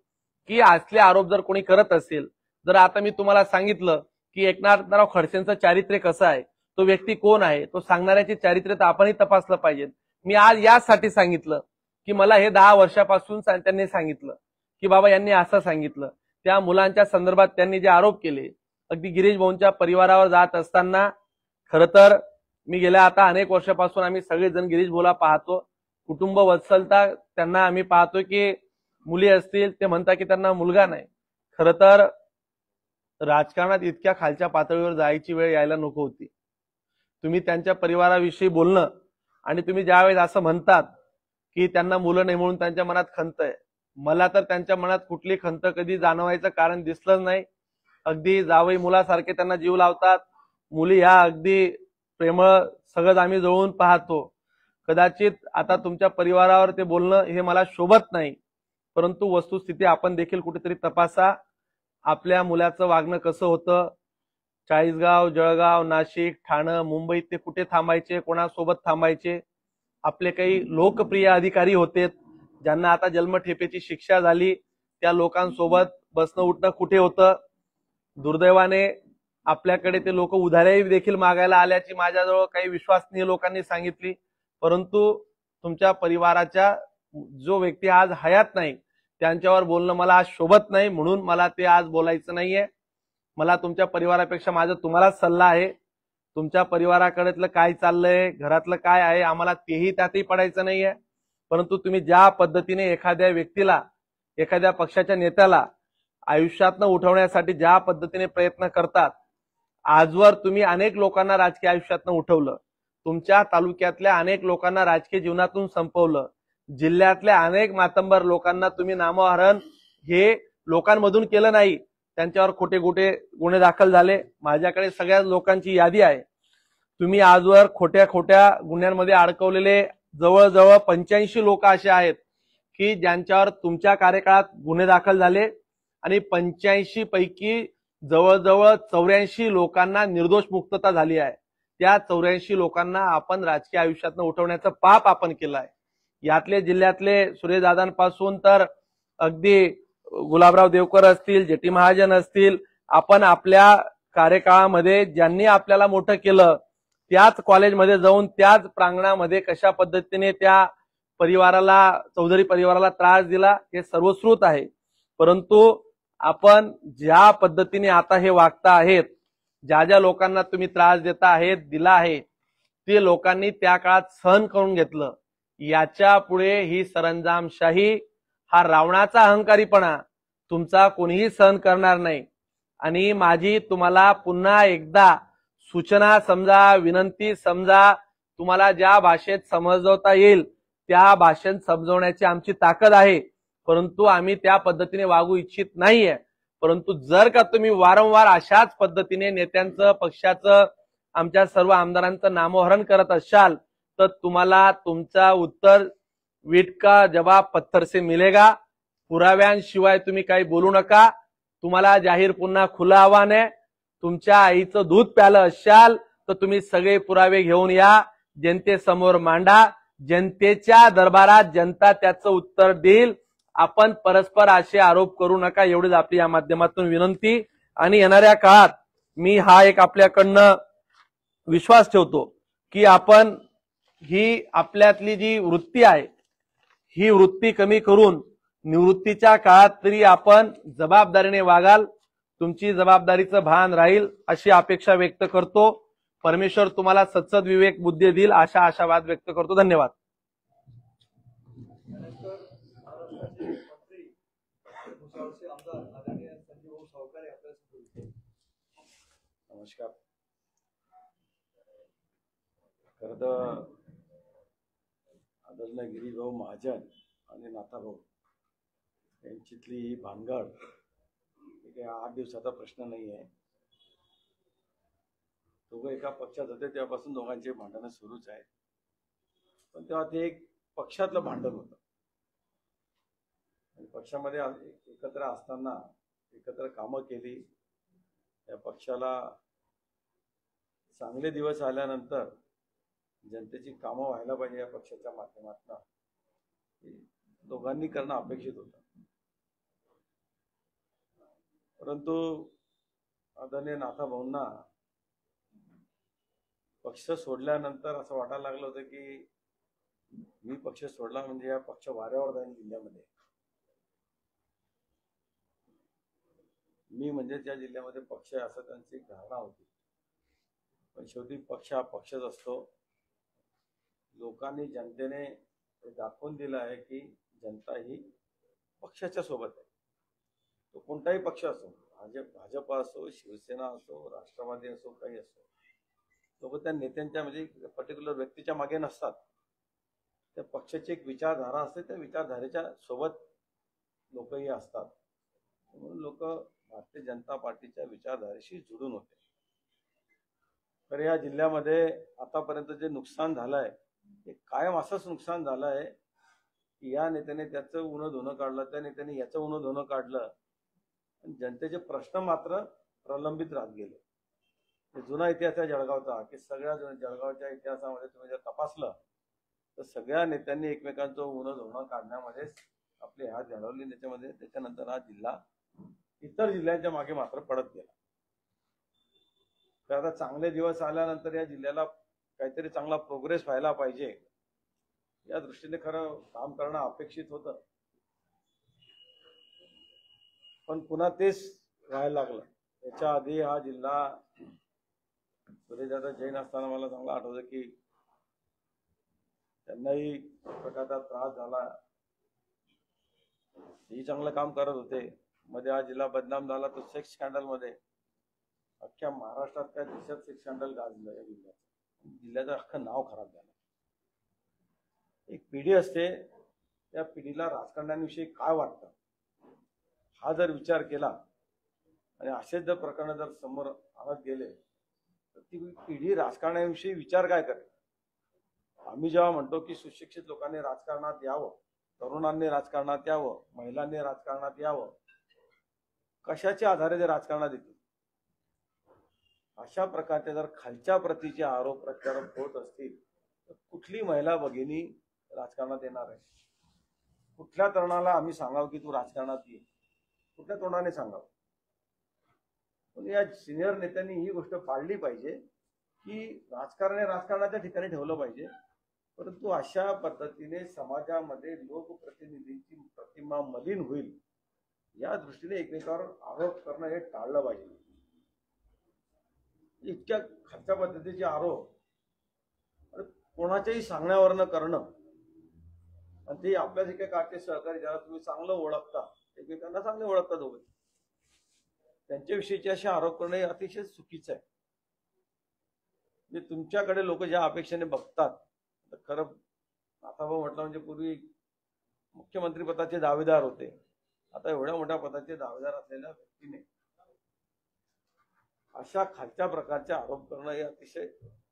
की असले आरोप जर कोणी करत असेल, जर आता मी तुम्हाला सांगितलं की एकनाथराव खडसेंचं चारित्र्य कसं आहे, तो व्यक्ती कोण आहे, तो सांगणाऱ्याचे चारित्र्य तर आपणही तपासलं पाहिजे. मी आज यासाठी सांगितलं की मला हे 10 वर्षापासून त्यांनी सांगितलं की बाबा यांनी असं सांगितलं. त्या मुलांच्या संदर्भात त्यांनी जे आरोप केले, अगदी गिरीश भाऊंच्या परिवारावर जात असताना, खरं तर मी गेल्या आता अनेक वर्षापासून आम्ही सगळेजण गिरीश भाऊला पाहतो, कुटुंब वत्सलता त्यांना आम्ही पाहतो की मुली असतील ते म्हणतात की त्यांना मुलगा नाही. खरं तर राजकारणात इतक्या खालच्या पातळीवर जायची वेळ यायला नको होती. तुम्ही त्यांच्या परिवाराविषयी बोलणं आणि तुम्ही ज्यावेळेस असं म्हणतात की त्यांना मुलं नाही म्हणून त्यांच्या मनात खंत आहे, मला तर त्यांच्या मनात कुठली खंत कधी जाणवायचं कारण दिसलंच नाही. अगदी जावई मुलासारखे त्यांना जीव लावतात. मुली ह्या अगदी प्रेमळ, सगळं आम्ही जवळून पाहतो. कदाचित आता तुमच्या परिवारावर ते बोलणं हे मला शोभत नाही, परंतु वस्तुस्थिती आपण देखील कुठेतरी तपासा. आपल्या मुलाचं वागणं कसं होतं, चाळीसगाव, जळगाव, नाशिक, ठाणं, मुंबईत ते कुठे थांबायचे, कोणासोबत थांबायचे. आपले काही लोकप्रिय अधिकारी होते ज्यांना आता जन्मठेपेची शिक्षा झाली, त्या लोकांसोबत बसणं उठणं कुठे होतं. दुर्दैवाने आपल्याकडे ते लोक उधाऱ्याही देखील मागायला आल्याची माझ्याजवळ काही विश्वसनीय लोकांनी सांगितली. परंतु तुमच्या परिवाराच्या जो व्यक्ती आज हयात नाही त्यांच्यावर बोलणं मला आज शोभत नाही, म्हणून मला ते आज बोलायचं नाहीये. मला तुमच्या परिवारापेक्षा माझा तुम्हालाच सल्ला आहे. तुमच्या परिवाराकडे काय चाललंय, घरातलं काय आहे, आम्हाला तेही त्यातही पडायचं नाहीये. परंतु तुम्ही ज्या पद्धतीने एखाद्या व्यक्तीला, एखाद्या पक्षाच्या नेत्याला आयुष्यातनं उठवण्यासाठी ज्या पद्धतीने प्रयत्न करतात, आजवर तुम्ही अनेक लोकांना राजकीय आयुष्यातनं उठवलं, तुमच्या तालुक्यातल्या अनेक लोकांना राजकीय जीवनातून संपवलं, जिल्ह्यातल्या अनेक मातंबर लोकांना तुम्ही नामहरण हे लोकांमधून केलं नाही, त्यांच्यावर खोटे गुन्हे दाखल झाले. माझ्याकडे सगळ्या लोकांची यादी आहे. तुम्ही आजवर खोट्या गुन्ह्यांमध्ये अडकवलेले जवळजवळ 85 लोक असे आहेत की ज्यांच्यावर तुमच्या कार्यकाळात गुन्हे दाखल झाले आणि 85 पैकी जवळजवळ 84 लोकांना निर्दोष मुक्तता झाली आहे. त्या 84 लोकांना आपण राजकीय आयुष्यातनं उठवण्याचं पाप आपण केलं आहे. यातले जिल्ह्यातले सुरेशदादांपासून तर अगदी गुलाबराव देवकर असतील, जेटी महाजन असतील, आपण आपल्या कार्यकाळामध्ये ज्यांनी आपल्याला मोठं केलं त्याच कॉलेजमध्ये जाऊन त्याच प्रांगणामध्ये कशा पद्धतीने त्या परिवाराला, चौधरी परिवाराला त्रास दिला हे सर्वश्रुत आहे. परंतु आपण ज्या पद्धतीने आता हे वागता आहेत, ज्या लोकांना तुम्ही त्रास देता आहेत, दिला आहे, ते लोकांनी त्या काळात सहन करून घेतलं. याच्या पुढे ही सरंजामशाही, हा रावणाचा अहंकारीपणा तुमचा कोणीही सहन करणार नाही. आणि माझी तुम्हाला पुन्हा एकदा सूचना समजा, विनंती समजा, तुम्हाला ज्या भाषेत समजवता येईल त्या भाषेत समजवण्याची आमची ताकद आहे. परंतु आम्ही त्या पद्धतीने वागू इच्छित नाहीये. परंतु जर का तुम्ही वारंवार अशाच पद्धतीने नेत्यांचं, पक्षाचं, आमच्या सर्व आमदारांचं नामोहरण करत असाल तर तुम्हाला तुमचा उत्तर वीट का जवाब पत्थर से मिलेगा. पुराव्यांशिवाय तुम्ही काही बोलू नका. तुम्हाला जाहीर पुन्हा खुलं आव्हान आहे. तुमच्या आईचं दूध प्यालं असाल तर तुम्ही सगळे पुरावे घेऊन या, जनतेसमोर मांडा. जनतेच्या दरबारात जनता त्याचं उत्तर देईल. आपण परस्पर असे आरोप करू नका, एवढीच आपली या माध्यमातून विनंती. आणि येणाऱ्या काळात मी हा एक आपल्याकडनं विश्वास ठेवतो की आपण ही आपल्यातली जी वृत्ती आहे ही वृत्ती कमी करून निवृत्तीच्या काळात तरी आपण जबाबदारीने वागाल, तुमची जबाबदारीचं भान राहील अशी अपेक्षा व्यक्त करतो. परमेश्वर तुम्हाला सत्सद विवेक बुद्धी देईल अशा आशावाद व्यक्त करतो. धन्यवाद. त्यानंतर महाराष्ट्राचे मंत्री भुसावळचे आमदार आदरणीय संजय भाऊ सावकारे आपल्याला. नमस्कार. खरं तर आदरणीय गिरीभाऊ महाजन आणि नाथाभाऊ यांच्यातली ही भानगड काही 8 दिवसाचा प्रश्न नाही आहे. दोघं एका पक्षात होते तेव्हापासून दोघांचे भांडणं सुरूच आहेत. पण तेव्हा ते एक पक्षातलं भांडण होतं. आणि पक्षामध्ये एकत्र असताना एकत्र कामं केली. या पक्षाला चांगले दिवस आल्यानंतर जनतेची कामं व्हायला पाहिजे या पक्षाच्या माध्यमातून दोघांनी करणं अपेक्षित होतं. परंतु आदरणीय नाथाभाऊंना पक्ष सोडल्यानंतर असं वाटायला लागलं होतं की मी पक्ष सोडला म्हणजे या पक्ष वाऱ्यावर जाईल जिल्ह्यामध्ये. मी म्हणजे त्या जिल्ह्यामध्ये पक्ष आहे असं त्यांची एक धारणा होती. पण शेवटी पक्ष हा पक्षच असतो. लोकांनी, जनतेने दाखवून दिलं आहे की जनता ही पक्षाच्या सोबत आहे. तो कोणताही पक्ष असो, भाजप असो, शिवसेना असो, राष्ट्रवादी असो, काही असो, लोक त्या नेत्यांच्या म्हणजे पर्टिक्युलर व्यक्तीच्या मागे नसतात. त्या पक्षाची एक विचारधारा असते, त्या विचारधारेच्या सोबत लोकही असतात. म्हणून लोक भारतीय जनता पार्टीच्या विचारधारेशी जुळून होते. तर या जिल्ह्यामध्ये आतापर्यंत जे नुकसान झालंय ते कायम असंच नुकसान झालं आहे की या नेत्याने त्याचं उन्हं धुणं काढलं, त्या नेत्याने याचं उन्हं धुणं काढलं. जनतेचे प्रश्न मात्र प्रलंबित राहत गेले. जुना इतिहास आहे जळगावचा की सगळ्या जळगावच्या इतिहासामध्ये तुम्ही जर तपासलं तर सगळ्या नेत्यांनी एकमेकांचं उन्हं धुणं काढण्यामध्येच आपले हात घालवले. त्याच्यामध्ये त्याच्यानंतर हा जिल्हा इतर जिल्ह्यांच्या मागे मात्र पडत गेला. तर आता चांगले दिवस आल्यानंतर या जिल्ह्याला काहीतरी चांगला प्रोग्रेस व्हायला पाहिजे या दृष्टीने खरं काम करणं अपेक्षित होतं. पण पुन्हा तेच व्हायला लागलं. त्याच्या आधी हा जिल्हा सूर्यदादा जैन असताना मला चांगलं आठवतं की त्यांनाही प्रकारचा त्रास झाला. ही चांगलं काम करत होते. मध्ये हा जिल्हा बदनाम झाला तो सेक्स स्कॅन्डल मध्ये. अख्ख्या महाराष्ट्रात काय दिशा सेक्स स्कॅन्डल गाजलं या जिल्ह्याचं अख्खं नाव खराब झालं. एक पिढी असते, त्या पिढीला राजकारण्यांविषयी काय वाटतं हा जर विचार केला आणि असेच जर प्रकरण जर समोर आणत गेले तर ती पिढी राजकारणाविषयी विचार काय करेल. आम्ही जेव्हा म्हणतो की सुशिक्षित लोकांनी राजकारणात यावं, तरुणांनी राजकारणात यावं, महिलांनी राजकारणात यावं, कशाच्या आधारे ते राजकारणात येतील. अशा प्रकारचे जर खालच्या प्रतीचे आरोप प्रत्यारोप होत असतील तर कुठली महिला भगिनी राजकारणात येणार आहे. कुठल्या तरुणाला आम्ही सांगावं की तू राजकारणात ये, कुठल्या तोंडाने सांगावं. पण या सिनियर नेत्यांनी ही गोष्ट पाळली पाहिजे की राजकारण राजकारणाच्या ठिकाणी ठेवलं पाहिजे, परंतु अशा पद्धतीने समाजामध्ये लोकप्रतिनिधींची प्रतिमा मलिन होईल या दृष्टीने एकमेकावर आरोप करणं हे टाळलं पाहिजे. इतक्या खालच्या पद्धतीचे आरोप कोणाच्याही सांगण्यावरनं करणं आणि ते आपल्या जे काही काढते सहकारी ज्याला तुम्ही चांगलं ओळखता, एकमेकांना चांगले ओळखता दोघे, त्यांच्याविषयीचे असे आरोप करणं हे अतिशय चुकीचं आहे. म्हणजे तुमच्याकडे लोक ज्या अपेक्षेने बघतात, तर खरं आता म्हटलं म्हणजे पूर्वी मुख्यमंत्री पदाचे दावेदार होते, आता एवढ्या मोठ्या पदाचे दावेदार असलेल्या व्यक्तीने अशा खालच्या प्रकारचे आरोप करणं हे अतिशय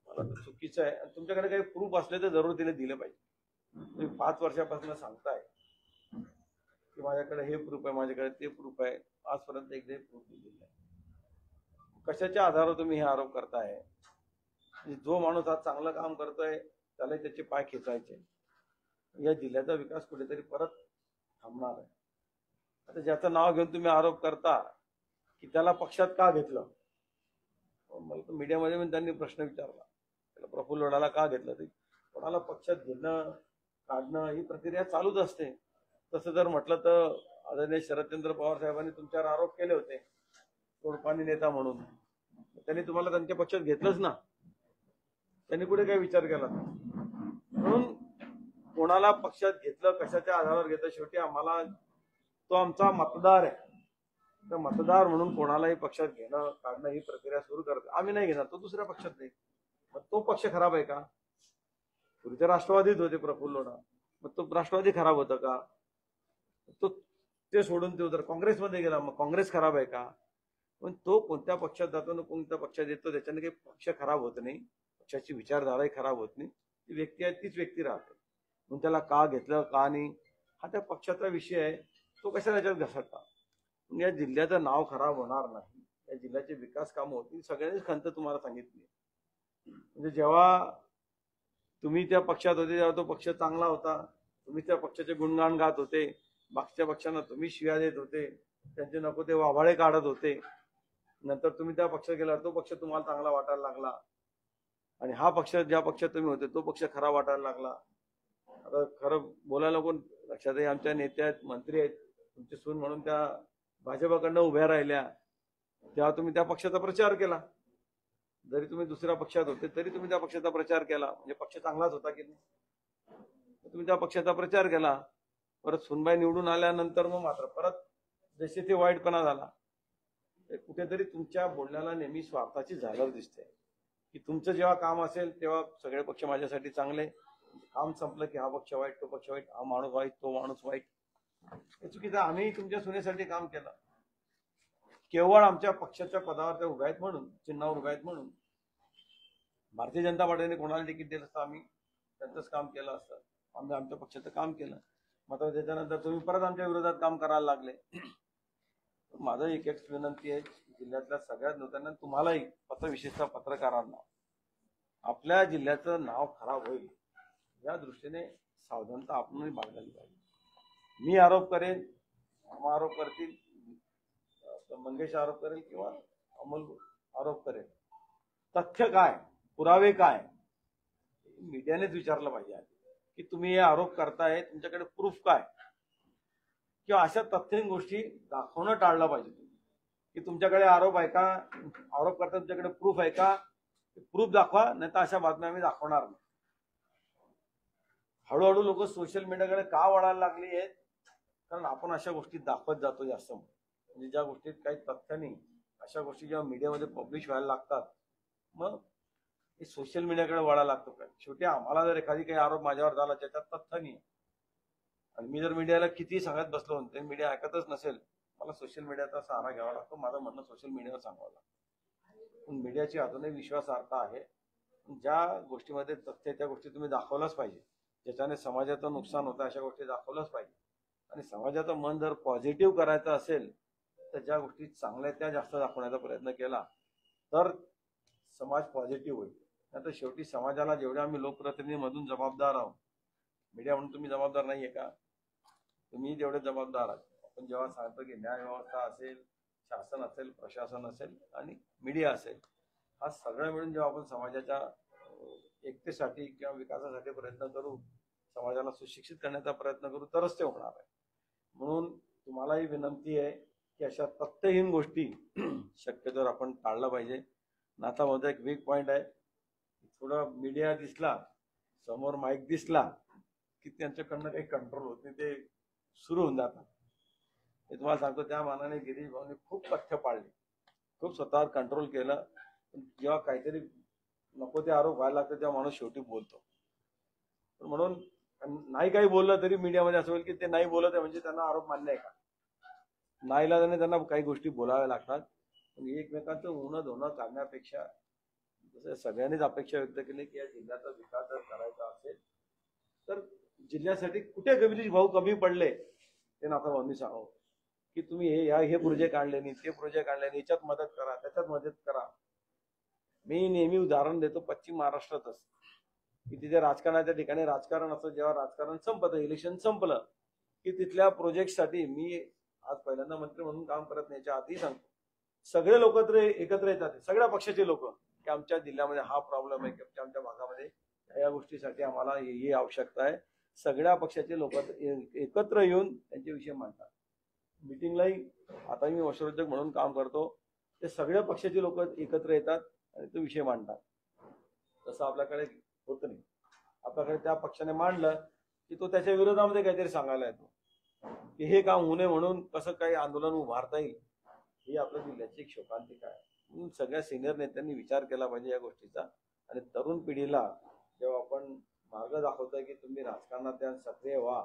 मला तर चुकीचं आहे. आणि तुमच्याकडे काही प्रूफ असले तर जरूर तिने दिले पाहिजे. तुम्ही 5 वर्षापासून सांगताय की माझ्याकडे हे प्रूफ आहे, माझ्याकडे ते प्रूफ आहे, आजपर्यंत एकदाही प्रूफ दिलेलं आहे. कशाच्या आधारावर तुम्ही हे आरोप करताय. जो माणूस आज चांगलं काम करतोय त्याला त्याचे पाय खेचायचे. या जिल्ह्याचा विकास कुठेतरी परत थांबणार आहे. आता ज्याचं नाव घेऊन तुम्ही आरोप करता की त्याला पक्षात का घेतलं, मला तर मीडियामध्ये पण त्यांनी प्रश्न विचारला, त्याला प्रफुल्ल लोढाला का घेतलं. ते कोणाला पक्षात घेणं काढणं ही प्रक्रिया चालूच असते. तसं जर म्हटलं तर आदरणीय शरदचंद्र पवार साहेबांनी तुमच्यावर आरोप केले होते तोडपाणी नेता म्हणून. त्यांनी तुम्हाला त्यांच्या पक्षात घेतलंच ना, त्यांनी कुठे काय विचार केला. म्हणून कोणाला पक्षात घेतलं, कशाच्या आधारावर घेतलं, शेवटी आम्हाला तो आमचा मतदार आहे. तर मतदार म्हणून कोणालाही पक्षात घेणं काढणं ही प्रक्रिया सुरू करते. आम्ही नाही घेणार, तो दुसऱ्या पक्षात नाही. मग तो पक्ष खराब आहे का. पूर्वीचे राष्ट्रवादीत होते प्रफुल्ल लोढा, मग तो राष्ट्रवादी खराब होतं का. तो ते सोडून तो जर काँग्रेसमध्ये गेला मग काँग्रेस खराब आहे का. पण तो कोणत्या पक्षात जातो ना कोणत्या पक्षात येतो त्याच्याने काही पक्ष खराब होत नाही, पक्षाची विचारधाराही खराब होत नाही. ती व्यक्ती आहे तीच व्यक्ती राहते. म्हणून त्याला का घेतलं का नाही हा त्या पक्षाचा विषय आहे, तो कशाला त्याच्यात घसरता. या जिल्ह्याचं नाव खराब होणार नाही, या जिल्ह्याचे विकास कामं होतील. सगळ्यांनीच खंत तुम्हाला सांगितली. म्हणजे जेव्हा तुम्ही त्या पक्षात होते तेव्हा तो पक्ष चांगला होता, तुम्ही त्या पक्षाचे गुणगान गात होते, मागच्या पक्षांना तुम्ही शिव्या देत होते, त्यांचे नको ते वाभाळे काढत होते. नंतर तुम्ही त्या पक्षात गेला, तो पक्ष तुम्हाला चांगला वाटायला लागला आणि हा पक्ष ज्या पक्षात तुम्ही होते तो पक्ष खराब वाटायला लागला. आता खरं बोलायला कोण लक्षात, आमच्या नेते आहेत, मंत्री आहेत, तुमची सून म्हणून त्या भाजपाकडनं उभ्या राहिल्या, तेव्हा तुम्ही त्या पक्षाचा प्रचार केला. जरी तुम्ही दुसऱ्या पक्षात होते तरी तुम्ही त्या पक्षाचा प्रचार केला. म्हणजे पक्ष चांगलाच होता की नाही, तुम्ही त्या पक्षाचा प्रचार केला. परत सुनबाई निवडून आल्यानंतर मग मात्र परत जसे ते वाईटपणा झाला. कुठेतरी तुमच्या बोलण्याला नेहमी स्वार्थाची झालर दिसते की तुमचं जेव्हा काम असेल तेव्हा सगळे पक्ष माझ्यासाठी चांगले, काम संपलं की हा पक्ष वाईट, तो पक्ष वाईट, हा माणूस वाईट, तो माणूस वाईट. हे चुकीचं. आम्ही तुमच्या सुनेसाठी काम केलं, केवळ आमच्या पक्षाच्या पदावर त्या उभ्या आहेत म्हणून, चिन्हावर उभ्या आहेत म्हणून. भारतीय जनता पार्टीने कोणाला तिकीट दिलं असतं आम्ही त्यांचंच काम केलं असतं. आम्ही आमच्या पक्षाचं काम केलं, मात्र त्याच्यानंतर तुम्ही परत आमच्या विरोधात काम करायला लागले. माझं एक विनंती आहे जिल्ह्यातल्या सगळ्याच लोकांना, तुम्हालाही विशेषतः पत्रकारांना, आपल्या जिल्ह्याचं नाव खराब होईल या दृष्टीने सावधानता आपणही बाळगली पाहिजे. मी आरोप करेन, मामा आरोप करतील, मंगेश आरोप करेल किंवा अमोल आरोप करेल, तथ्य काय, पुरावे काय, मीडियानेच विचारलं पाहिजे की तुम्ही हे आरोप करताय, तुमच्याकडे प्रूफ काय. किंवा अशा तथ्यहीन गोष्टी दाखवणं टाळलं पाहिजे की तुमच्याकडे आरोप आहे का, आरोप करता तुमच्याकडे प्रूफ आहे का, प्रूफ दाखवा, नाही तर अशा बातम्या आम्ही दाखवणार नाही. हळूहळू लोक सोशल मीडियाकडे का वळायला लागली आहेत, कारण आपण अशा गोष्टी दाखवत जातो जास्त. म्हणजे ज्या गोष्टीत काही तथ्य नाही अशा गोष्टी जेव्हा मीडियामध्ये पब्लिश व्हायला लागतात, मग हे सोशल मीडियाकडे वळायला लागतो. काय शेवटी आम्हाला जर एखादी काही आरोप माझ्यावर झाला त्याच्यात तथ्य नाही आणि मी जर मीडियाला किती सांगत बसलो ते मीडिया ऐकतच नसेल, मला सोशल मीडियाचा सहारा घ्यावा लागतो. माझं म्हणणं सोशल मीडियावर सांगावं लागतं. पण मीडियाची अजूनही विश्वासार्हता आहे. ज्या गोष्टीमध्ये तथ्य त्या गोष्टी तुम्ही दाखवल्याच पाहिजे. ज्याच्याने समाजाचं नुकसान होतं अशा गोष्टी दाखवल्याच पाहिजे. आणि समाजाचं मन जर पॉझिटिव्ह करायचं असेल तर ज्या गोष्टी चांगल्या त्या जास्त दाखवण्याचा प्रयत्न केला तर समाज पॉझिटिव्ह होईल. नाहीतर शेवटी समाजाला जेवढे आम्ही लोकप्रतिनिधीमधून जबाबदार आहोत, मीडिया म्हणून तुम्ही जबाबदार नाहीये का? तुम्ही जेवढे जबाबदार आहात. आपण जेव्हा सांगतो की न्याय व्यवस्था असेल, शासन असेल, प्रशासन असेल आणि मीडिया असेल, हा सगळं मिळून जेव्हा आपण समाजाच्या एकतेसाठी किंवा विकासासाठी प्रयत्न करू, समाजाला सुशिक्षित करण्याचा प्रयत्न करू, तरच ते होणार आहे. म्हणून तुम्हालाही विनंती आहे की अशा तथ्यहीन गोष्टी शक्यतोवर आपण टाळलं पाहिजे. आता माझा एक वीक पॉइंट आहे, थोडं मीडिया दिसला, समोर माईक दिसला की त्यांच्याकडनं काही कंट्रोल होत नाही, ते सुरू होऊन जातात. हे तुम्हाला सांगतो, त्या मानाने गिरीश भाऊने खूप तथ्य पाळले, खूप स्वतःवर कंट्रोल केलं. जेव्हा काहीतरी नको ते आरोप व्हायला लागतात तेव्हा माणूस शेवटी बोलतो. म्हणून नाही काही बोललं तरी मीडियामध्ये असं होईल की ते नाही बोलत आहे म्हणजे त्यांना आरोप मान्य आहे का? नाईलाजाने त्यांना काही गोष्टी बोलाव्या लागतात. पण एकमेकांचं उणं धुणं काढण्यापेक्षा जसं सगळ्यांनीच अपेक्षा व्यक्त केली की या जिल्ह्याचा विकास जर करायचा असेल तर जिल्ह्यासाठी कुठे गिरीश भाऊ कमी पडले ते नाथाभाऊंनी सांगावं की तुम्ही हे प्रोजेक्ट आणले नाही, ते प्रोजेक्ट आणले नाही, याच्यात मदत करा, त्याच्यात मदत करा. मी नेहमी उदाहरण देतो पश्चिम महाराष्ट्रातच की तिथे राजकारणाच्या ठिकाणी राजकारण असतं, जेव्हा राजकारण संपतं, इलेक्शन संपलं की तिथल्या प्रोजेक्टसाठी मी आज पहिल्यांदा मंत्री म्हणून काम करत नाही, याच्या आधी सांगतो, सगळे लोक एकत्र येतात, सगळ्या पक्षाचे लोक, की आमच्या जिल्ह्यामध्ये हा प्रॉब्लेम आहे, की आमच्या भागामध्ये या गोष्टीसाठी आम्हाला ही आवश्यकता आहे. सगळ्या पक्षाचे लोक एकत्र येऊन त्यांचे विषय मांडतात. मिटिंगलाही आता मी वस्त्रोद्योग म्हणून काम करतो, ते सगळ्या पक्षाचे लोक एकत्र येतात आणि तो विषय मांडतात. तसं आपल्याकडे होत नाही. आपल्याकडे त्या पक्षाने मांडलं की तो त्याच्या विरोधामध्ये काहीतरी सांगायला येतो की हे काम होऊ नये म्हणून कसं काही आंदोलन उभारता येईल. ही आपल्या जिल्ह्याची एक शोकांतिका आहे. म्हणून सगळ्या सिनियर नेत्यांनी विचार केला पाहिजे या गोष्टीचा. आणि तरुण पिढीला जेव्हा आपण मार्ग दाखवतोय की तुम्ही राजकारणात या सक्रिय व्हा,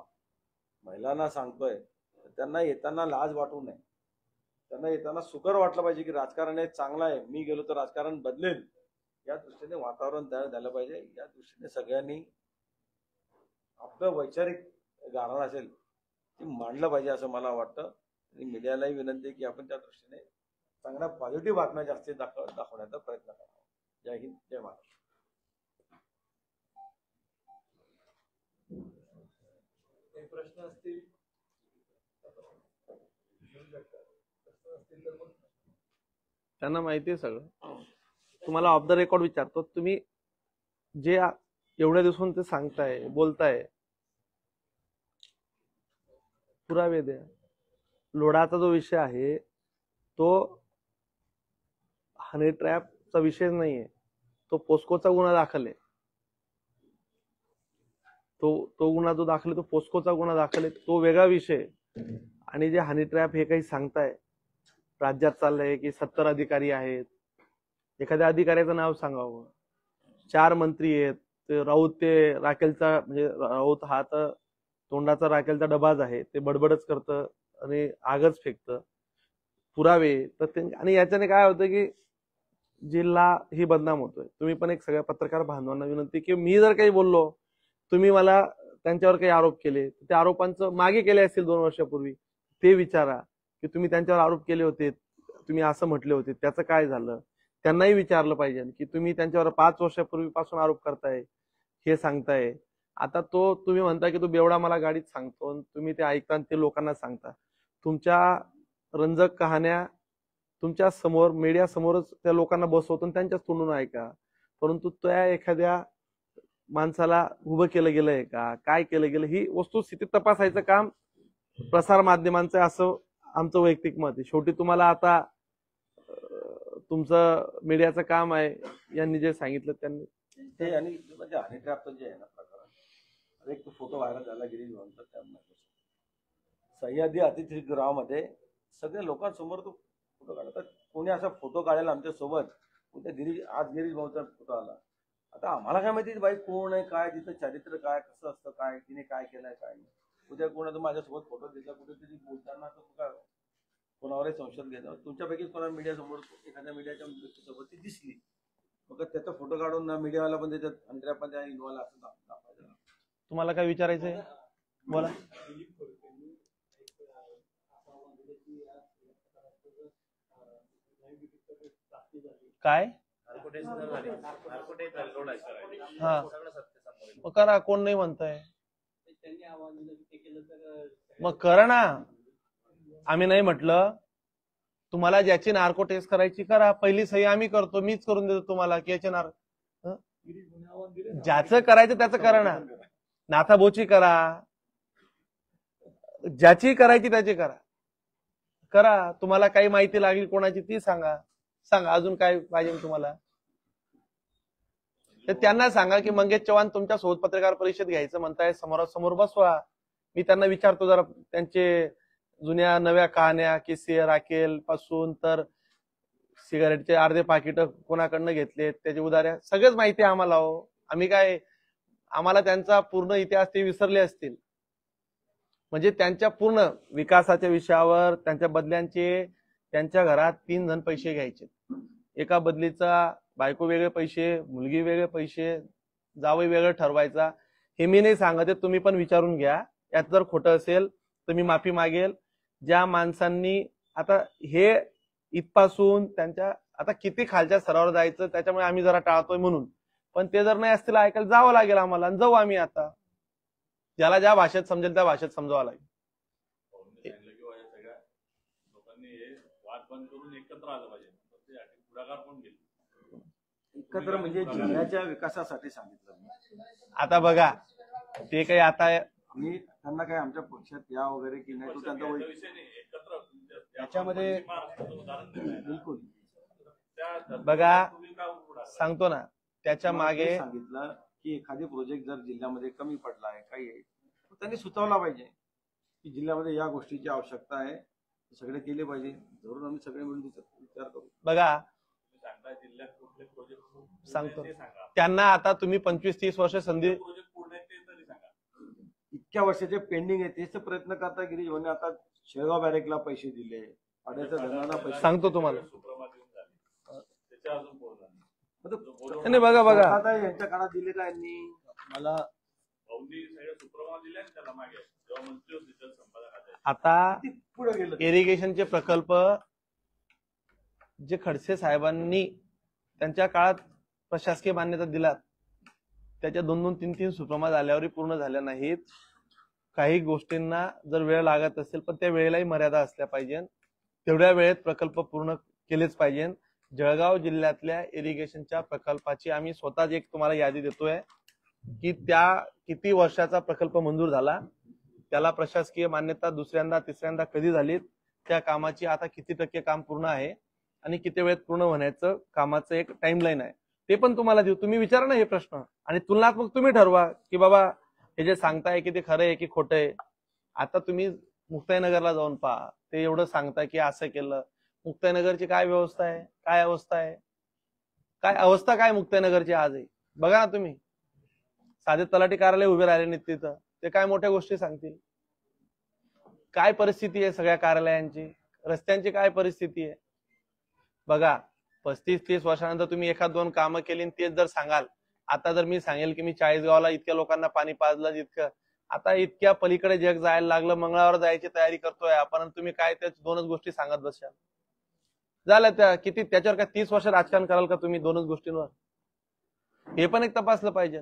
महिलांना सांगतोय, तर त्यांना येताना लाज वाटू नये. त्यांना येताना सुकर वाटलं पाहिजे की राजकारण हे चांगलं आहे, मी गेलो तर राजकारण बदलेल. या दृष्टीने वातावरण तयार झालं पाहिजे. या दृष्टीने सगळ्यांनी आपलं वैचारिक गाभा असेल ते मांडलं पाहिजे असं मला वाटतं. आणि मीडियालाही विनंती आहे की आपण त्या दृष्टीने चांगल्या पॉझिटिव्ह बातम्या जास्तीत दाखवण्याचा प्रयत्न करावा. जय हिंद, जय महाराष्ट्र. काही प्रश्न असतील तर मग त्यांना माहिती आहे सगळं. तुम्हाला ऑफ द रेकॉर्ड विचारतो, तुम्ही जे एवढ्या दिवसांत ते सांगताय, बोलताय, पुरावे द्या. लोढाचा जो विषय आहे तो हनी ट्रॅपचा विषय नाहीये, तो पोस्कोचा गुन्हा दाखल आहे. तो गुन्हा जो दाखल आहे तो पोस्कोचा गुन्हा दाखल आहे, तो वेगळा विषय. आणि जे हनी ट्रॅप हे काही सांगताय राज्यात चाललंय की 70 अधिकारी आहेत, एखाद्या अधिकाऱ्याचं नाव सांगावं. 4 मंत्री आहेत, ते राऊत, ते राखेलचा, म्हणजे राऊत हा तर तोंडाचा राखेलचा डबाच आहे, ते बडबडच करतं आणि आगच फेकतं. पुरावे तर आणि याच्याने काय होतं की जिल्हा ही बदनाम होतोय. तुम्ही पण एक सगळ्या पत्रकार बांधवांना विनंती की मी जर काही बोललो, तुम्ही मला त्यांच्यावर काही आरोप केले, त्या आरोपांचं मागे केले असतील 2 वर्षापूर्वी, ते विचारा की तुम्ही त्यांच्यावर आरोप केले होते, तुम्ही असं म्हटले होते, त्याचं काय झालं. त्यांनाही विचारलं पाहिजे की तुम्ही त्यांच्यावर 5 वर्षापूर्वीपासून आरोप करताय, हे सांगताय. आता तो तुम्ही म्हणता की तो बेवडा मला गाडीत सांगतो, तुम्ही ते ऐकता आणि ते लोकांना सांगता. तुमच्या रंजक कहाण्या तुमच्या समोर, मीडिया समोरच त्या लोकांना बसवतो आणि त्यांच्याच तोंडून ऐका. परंतु त्या एखाद्या माणसाला उभं केलं गेलंय का, काय केलं गेलं, ही वस्तुस्थिती तपासायचं काम प्रसार माध्यमांचं असं आमचं वैयक्तिक मत आहे. शेवटी तुम्हाला आता तुमचं मीडियाचं काम आहे, यांनी जे सांगितलं त्यांनी ते आणि म्हणजे हनी ट्रॅपचं जे आहे ना प्रकरण, एक तो फोटो व्हायरल झाला गिरीश भाऊंचा त्यामध्ये सह्याद्री अतिथीगृहामध्ये सगळ्या लोकांसमोर तो फोटो काढतात. कोणी असा फोटो काढेल आमच्या सोबत, उद्या आज गिरीश भाऊचा फोटो आला. आता आम्हाला काय माहिती बाई कोण आहे, काय तिथं चरित्र काय, कसं असतं, काय तिने काय केलंय काय नाही. उद्या कोणाचा माझ्यासोबत फोटो दिला कुठेतरी बोलताना तर काय कोणावरही संशय घ्यायचा. तुमच्यापैकीच कोणा मीडिया समोर एखाद्या मीडियाच्या व्यक्तीसोबत ती दिसली, मग त्याचा फोटो काढून ना मीडियावाला पण त्याच्यात अंतऱ्या पण त्या इन्व्हॉल्व असं दाखवायचं. तुम्हाला काय विचारायचंय बोला. काय हा मग करा, कोण नाही म्हणताय, मग करा ना. आम्ही नाही म्हटलं. तुम्हाला ज्याची नार्को टेस्ट करायची करा, पहिली सही आम्ही करतो, मीच करून देतो तुम्हाला की याचे ज्याचं करायचं त्याचं करा ना. नाथाबोची करा, ज्याची करायची त्याची करा. करा. तुम्हाला काही माहिती लागली कोणाची ती सांगा. अजून काय पाहिजे तुम्हाला तर त्यांना सांगा की मंगेश चव्हाण तुमच्या सोबत पत्रकार परिषद घ्यायचं म्हणताय, समोरासमोर बसवा. मी त्यांना विचारतो जरा त्यांचे जुन्या नव्या कहाण्या, किस्से राखेल पासून तर सिगारेटचे अर्धे पाकिट कोणाकडनं घेतलेत त्याचे उदाहरण सगळंच माहिती आहे आम्हाला. हो आम्ही काय, आम्हाला त्यांचा पूर्ण इतिहास ते विसरले असतील. म्हणजे त्यांच्या पूर्ण विकासाच्या विषयावर त्यांच्या बदल्यांचे त्यांच्या घरात 3 जण पैसे घ्यायचे. एका बदलीचा बायको वेगळे पैसे, मुलगी वेगळे पैसे, जावई वेगळं ठरवायचा. हे मी नाही सांगत, तुम्ही पण विचारून घ्या. यात जर खोटं असेल तर मी माफी मागेल. ज्या माणसांनी आता हे इथपासून त्यांच्या आता किती खालच्या स्तरावर जायचं त्याच्यामुळे आम्ही जरा टाळतोय म्हणून, पण ते जर नाही असतील ऐकायला जावं लागेल आम्हाला, आणि जाऊ आम्ही. आता ज्याला ज्या भाषेत समजेल त्या भाषेत समजावं लागेल. एकत्र म्हणजे जिल्ह्याच्या विकासासाठी सांगितलं. आता बघा ते काही आता मी त्यांना काय आमच्या पक्षात या वगैरे की नाही, तो त्यांचा त्याच्यामध्ये बिलकुल बघा सांगतो ना, त्याच्या मागे सांगितलं की एखादी प्रोजेक्ट जर जिल्ह्यामध्ये कमी पडला आहे काही आहे तर त्यांनी सुचवला पाहिजे की जिल्ह्यामध्ये या गोष्टीची आवश्यकता आहे, सगळे केले पाहिजे. धरून आम्ही सगळे मिळून विचार करू. बघा सांगतो त्यांना, आता तुम्ही 25-30 वर्ष संधी इतक्या वर्षाचे पेंडिंग आहे तेच प्रयत्न करता. गिरीश भाऊने आता शेळगाव बॅरेकला पैसे दिले, पाड्याच्या धरणाला पैसे. सांगतो तुम्हाला. नाही बघा आता यांच्या काळात दिले का यांनी? मला आता पुढे गेलं इरिगेशनचे प्रकल्प जे खडसे साहेबांनी त्यांच्या काळात प्रशासकीय मान्यता दिलात, त्याच्या 2-2, 3-3 सुप्रमा झाल्यावरही पूर्ण झाल्या नाहीत. काही गोष्टींना जर वेळ लागत असेल पण त्या वेळेलाही मर्यादा असल्या पाहिजे. तेवढ्या वेळेत प्रकल्प पूर्ण केलेच पाहिजे. जळगाव जिल्ह्यातल्या इरिगेशनच्या प्रकल्पाची आम्ही स्वतःच एक तुम्हाला यादी देतोय की त्या किती वर्षाचा प्रकल्प मंजूर झाला, त्याला प्रशासकीय मान्यता दुसऱ्यांदा तिसऱ्यांदा कधी झाली, त्या कामाची आता किती टक्के काम पूर्ण आहे आणि किती वेळेत पूर्ण होण्याचं कामाचं एक टाइमलाईन आहे. ते पण तुम्हाला देऊ. तुम्ही विचारा ना हे प्रश्न आणि तुलनात्मक तुम्ही ठरवा की बाबा हे जे सांगताय की ते खरं आहे की खोटं आहे. आता तुम्ही मुक्ताईनगरला जाऊन पहा, ते एवढं सांगताय की असं केलं. मुक्ताईनगरची काय व्यवस्था आहे, काय अवस्था आहे, काय अवस्था काय मुक्ताईनगरची आज आहे बघा ना तुम्ही. साधे तलाठी कार्यालय उभे राहिले नाहीत तिथं, ते काय मोठ्या गोष्टी सांगतील. काय परिस्थिती आहे सगळ्या कार्यालयांची, रस्त्यांची काय परिस्थिती आहे बघा. 35-30 वर्षानंतर तुम्ही 1-2 कामं केली तेच जर सांगाल. आता जर मी सांगेल की मी 40 गावाला इतक्या लोकांना पाणी पाजलं, इतकं आता इतक्या पलीकडे जग जायला लागलं, मंगळावर जायची तयारी करतोय आपण, तुम्ही काय त्या 2च गोष्टी सांगत बसाल. झालं त्या किती, त्याच्यावर काय 30 वर्ष राजकारण कराल का तुम्ही 2च गोष्टींवर? हे पण एक तपासलं पाहिजे.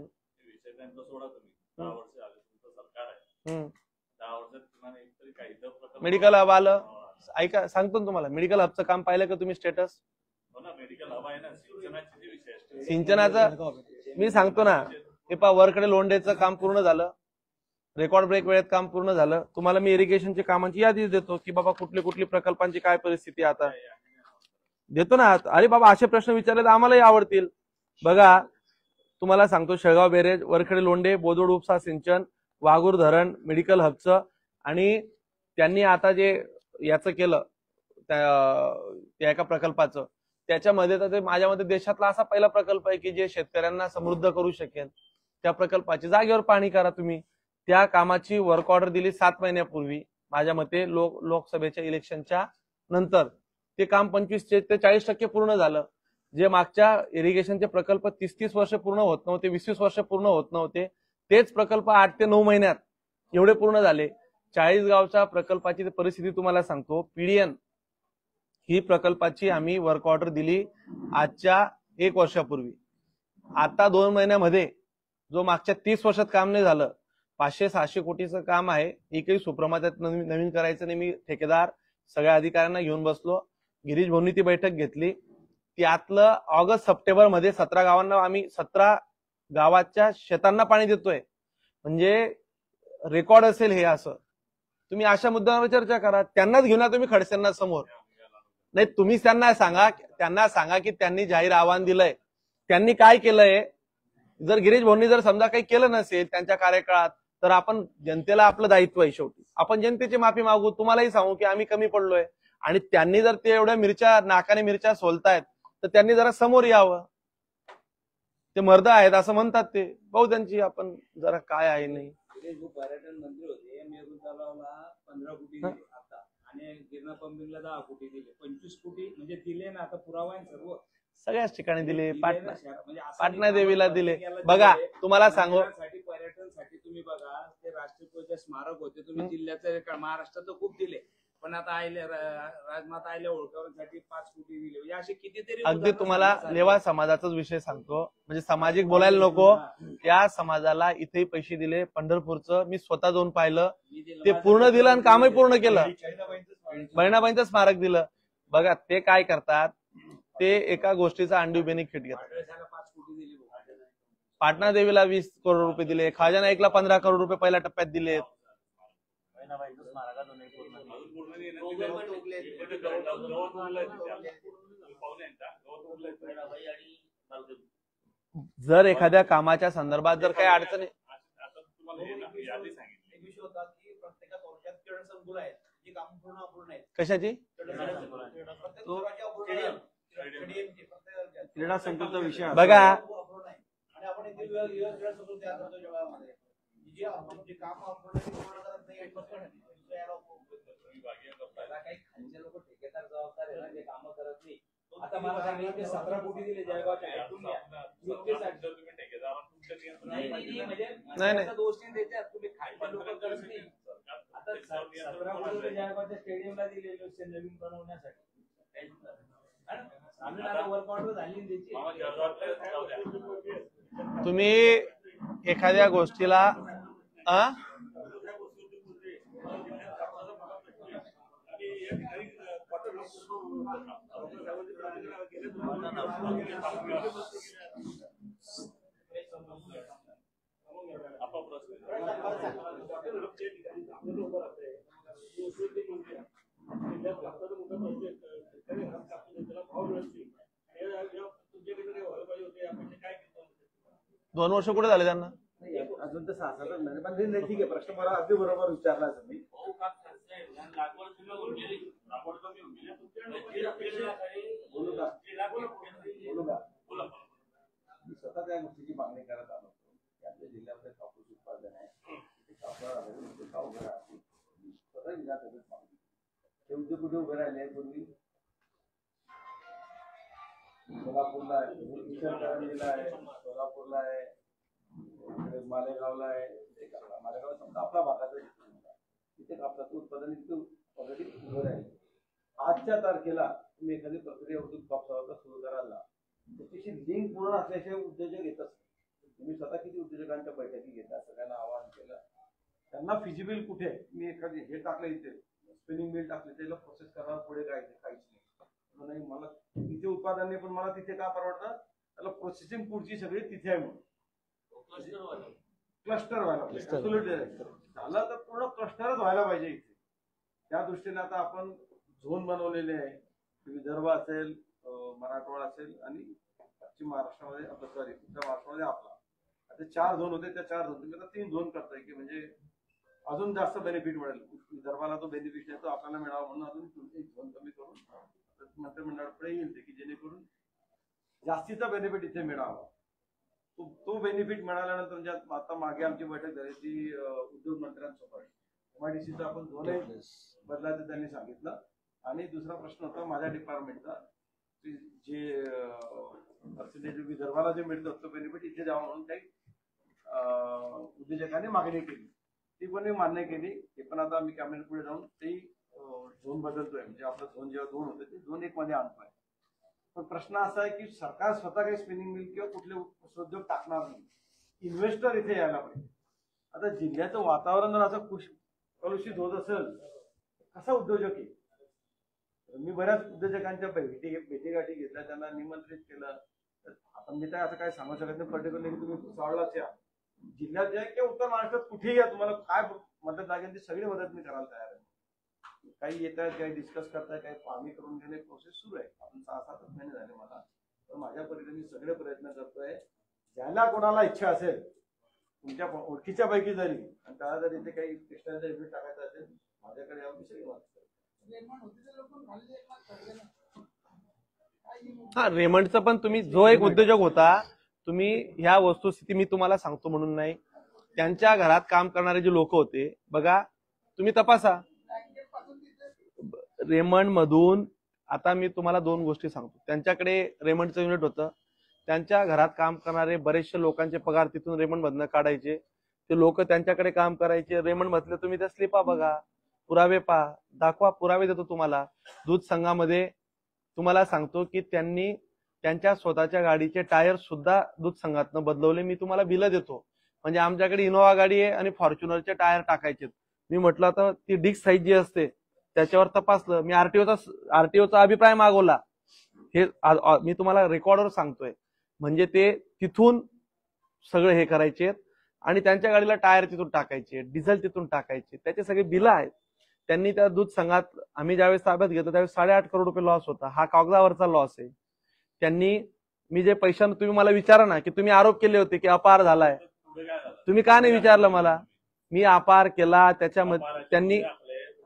मेडिकल हब आलं, ऐका सांगतो तुम्हाला, मेडिकल हबचं काम पाहिलं का तुम्ही स्टेटस? सिंचनाचं मी सांगतो ना, हे पहा वरकडे लोंढेचं काम पूर्ण झालं, रेकॉर्ड ब्रेक वेळेत काम पूर्ण झालं. तुम्हाला मी इरिगेशनच्या कामांची यादी देतो की बाबा कुठली कुठली प्रकल्पांची काय परिस्थिती आहे आता देतो ना. अरे बाबा असे प्रश्न विचारले तर आम्हालाही आवडतील. बघा तुम्हाला सांगतो, शेळगाव बॅरेज, वरखेडे लोंढे, बोदवड उपसा सिंचन, वाघूर धरण, मेडिकल हबचं, आणि त्यांनी आता जे याचं केलं त्या एका प्रकल्पाचं, त्याच्यामध्ये तर ते माझ्या मते देशातला असा पहिला प्रकल्प आहे की जे शेतकऱ्यांना समृद्ध करू शकेल. त्या प्रकल्पाची जागेवर पाहणी करा तुम्ही. त्या कामाची वर्क ऑर्डर दिली 7 महिन्यापूर्वी. माझ्या मते लोकसभेच्या इलेक्शनच्या नंतर ते काम 25 ते 40% पूर्ण झालं. जे मागच्या इरिगेशनचे प्रकल्प 30 वर्ष पूर्ण होत नव्हते, 20 वर्ष पूर्ण होत नव्हते, तेच प्रकल्प 8 ते 9 महिन्यात एवढे पूर्ण झाले. 40 गावच्या प्रकल्पाची परिस्थिती तुम्हाला सांगतो. पीडीएन ही प्रकल्पाची आम्ही वर्क ऑर्डर दिली आजच्या 1 वर्षापूर्वी. आता 2 महिन्यामध्ये जो मागच्या 30 वर्षात काम नाही झालं, 500-600 कोटीचं काम आहे. एकही सुप्रमात्यात नवीन करायचं नाही. मी ठेकेदार सगळ्या अधिकाऱ्यांना घेऊन बसलो, गिरीश भाऊंनी ती बैठक घेतली. त्यातलं ऑगस्ट-सप्टेंबर मध्ये 17 गावांना आम्ही 17 गावाच्या शेतांना पाणी देतोय. म्हणजे रेकॉर्ड असेल हे. असं तुम्ही अशा मुद्द्यांवर चर्चा करा. त्यांनाच घेऊन तुम्ही खडसेंना समोर. नाही, तुम्हीच त्यांना सांगा की त्यांनी जाहीर आव्हान दिलंय, त्यांनी काय केलंय. जर गिरीश भाऊंनी जर समजा काही केलं नसेल त्यांच्या कार्यकाळात, तर आपण जनतेला आपलं दायित्व आहे, शेवटी आपण जनतेची माफी मागू. तुम्हालाही सांगू की आम्ही कमी पडलोय. आणि त्यांनी जर ते एवढ्या नाकाने मिरच्या सोलतायत तर त्यांनी जरा समोर यावं. ते मर्द आहेत असं म्हणतात ते, भाऊ त्यांची आपण जरा काय आहे नाही. पर्यटन मंत्री होते, मेरून तलावाला 15 कोटी दिले आता, आणि गिरणा पंपिंगला 10 कोटी दिले, 25 कोटी म्हणजे दिले ना. आता पुरावा आहे सर्व, सगळ्याच ठिकाणी दिले. म्हणजे पाटणा देवीला दिले. बघा तुम्हाला सांगू, पर्यटनसाठी तुम्ही बघा, ते राष्ट्रपती स्मारक होते, तुम्ही जिल्ह्याचं महाराष्ट्रात खूप दिले. पण आता राजमाता आयल्या होळकरांसाठी 5 कोटी दिले. म्हणजे असे कितीतरी. अगदी तुम्हाला लेवा समाजाचाच विषय सांगतो, म्हणजे सामाजिक बोलायला नको. त्या समाजाला इथेही पैसे दिले. पंढरपूरचं मी स्वतः जाऊन पाहिलं, ते पूर्ण दिलं आणि कामही पूर्ण केलं. बहिणाबाईंचं स्मारक दिलं. बघा ते काय करतात, ते एका गोष्टीचा अंड्यू बेनिफिट घेतात. पाटणा देवीला 20 करोड रुपये दिले, खाजा नाईकला 15 करोड रुपये पहिल्या टप्प्यात दिलेत. जर एखाद्या कामाच्या संदर्भात जर काही अडचणी, कशाची क्रीडा संकुलचा विषय बघा, आता मला सांगितलं ते 17 कोटी दिले जळगावच्या. नाही दोष नाही देतात, तुम्ही खालच्या लोक करत नाही. आता 17 कोटी जळगावच्या स्टेडियमला दिले नवीन बनवण्यासाठी. वर्क ऑर्डर झाली त्याची. तुम्ही एखाद्या गोष्टीला दोन वर्ष कुठे झाले त्यांना. अजून तर 6-7 महिने. पण ठीक आहे, प्रश्न मला अगदी बरोबर विचारला तुम्ही. मी स्वतः त्या गोष्टीची मागणी करत आलो की आपल्या जिल्ह्यामध्ये कापूस उत्पादन आहे, स्वतः जिल्ह्यात मागणी ते उद्योग कुठे उभे राहिले. पूर्वी सोलापूरला आहे, सोलापूरला आहे, मालेगावला आहे. मालेगाव समजा आपला भागाचा तिथे कापसाचं उत्पादन इतकं ऑलरेडी उभं राहील. आजच्या तारखेला तुम्ही एखादी प्रक्रिया उद्योग कापसाचा सुरू करायला त्याच्याशी लिंक पूर्ण असल्याशिवाय उद्योजक येतच. तुम्ही स्वतः किती उद्योजकांच्या बैठकी घेता, सगळ्यांना आवाहन केलं, त्यांना फिजिबल कुठे. मी एखादी हे टाकलं इथे स्पिनिंग मिल टाकले, त्याला प्रोसेस करणार पुढे काहीच नाही. मला तिथे उत्पादन नाही, पण मला तिथे का परवडतं, त्याला प्रोसेसिंग पुढची सगळी तिथे आहे म्हणून. क्लस्टर व्हायला पाहिजे. Cluster. Absolutely right. झालं तर पूर्ण क्लस्टरच व्हायला पाहिजे इथे. त्या दृष्टीने आता आपण झोन बनवलेले आहे. विदर्भ असेल, मराठवाडा असेल आणि पश्चिम महाराष्ट्रामध्ये आपलं सॉरी उत्तर महाराष्ट्रामध्ये आपला आता 4 झोन होते. त्या 4 झोन तुम्ही आता 3 झोन करताय की म्हणजे अजून जास्त बेनिफिट मिळेल. विदर्भाला तो बेनिफिट आहे तो आपल्याला मिळावा म्हणून अजून एक झोन कमी करून मंत्रिमंडळाकडे येईल ते की जेणेकरून जास्तीचा बेनिफिट इथे मिळावा. तो बेनिफिट मिळाल्यानंतर म्हणजे आता मागे आमची बैठक झाली ती उद्योग मंत्र्यांसोबत एमआयडीसीचा आपण झोनही बदलायचं त्यांनी सांगितलं. आणि दुसरा प्रश्न होता माझ्या डिपार्टमेंटचा जे पर्सेंटेज विदर्भाला जे मिळतं तो बेनिफिट इथे द्यावा म्हणून काही उद्योजकांनी मागणी केली. ती पण मी मान्य केली. ते पण आता आम्ही कॅबिनेट पुढे जाऊन ते झोन बदलतोय. म्हणजे आपलं झोन जेव्हा 2 होते ते झोन 1 मध्ये आणतोय. पण प्रश्न असा आहे की सरकार स्वतः काही स्पिनिंग मिल किंवा कुठले उद्योग टाकणार नाही. इन्व्हेस्टर इथे यायला पाहिजे. आता जिल्ह्याचं वातावरण जर असं कलुषित होत असेल कसा उद्योजक आहे. मी बऱ्याच उद्योजकांच्या भेटीगाठी घेतल्या त्यांना निमंत्रित केलं. आता मी काय असं काय सांगू शकत नाही पर्टिक्युलरली की तुम्ही भुसावळलाच या. जिल्ह्यात या किंवा उत्तर महाराष्ट्रात कुठेही या तुम्हाला काय मदत लागेल ती सगळी मदत मी करायला तयार आहे. काही येत आहेत काही डिस्कस करताय काही पाहणी करून घेणे प्रोसेस सुरू आहे. आपण 6-7 महिने झाले मला. तर माझ्या परीने मी सगळे प्रयत्न करतोय. ज्याला कोणाला इच्छा असेल तुमच्या ओळखीच्या पैकी जरी आणि त्याला जर इथे काही टेक्स्टाईलचा युनिट टाकायचं असेल माझ्याकडे यावं सगळी मदत. हा रेमंडचं पण तुम्ही जो एक उद्योजक होता तुम्ही ह्या वस्तुस्थिती मी तुम्हाला सांगतो म्हणून नाही. त्यांच्या घरात काम करणारे जे लोक होते बघा तुम्ही तपासा रेमंड मधून. आता मी तुम्हाला 2 गोष्टी सांगतो. त्यांच्याकडे रेमंडचं युनिट होतं. त्यांच्या घरात काम करणारे बरेचसे लोकांचे पगार तिथून रेमंड मधनं काढायचे. ते लोक त्यांच्याकडे काम करायचे. रेमंड मधले तुम्ही त्या स्लिपा बघा पुरावे पहा दाखवा. पुरावे देतो तुम्हाला. दूध संघामध्ये तुम्हाला सांगतो की त्यांनी त्यांच्या स्वतःच्या गाडीचे टायर सुद्धा दूध संघातनं बदलवले. मी तुम्हाला बिलं देतो. म्हणजे आमच्याकडे इनोवा गाडी आहे आणि फॉर्च्युनरचे टायर टाकायचे. मी म्हटलं आता ती डिस्क साईज जी असते त्याच्यावर तपासलं. मी आरटीओचा अभिप्राय मागवला. हे मी तुम्हाला रेकॉर्डवर सांगतोय. म्हणजे ते तिथून सगळं हे करायचे आणि त्यांच्या गाडीला टायर तिथून टाकायचे डिझेल तिथून टाकायचे. त्याचे सगळे बिलं आहेत. त्यांनी त्या दूध संघात आम्ही ज्यावेळेस ताब्यात घेतो त्यावेळेस 8.5 करोड रुपये लॉस होता. हा कागदावरचा लॉस आहे. त्यांनी मी जे पैशानं तुम्ही मला विचारा ना की तुम्ही आरोप केले होते की अपार झालाय. तुम्ही का नाही विचारलं मला. मी अपार केला त्याच्यामध्ये त्यांनी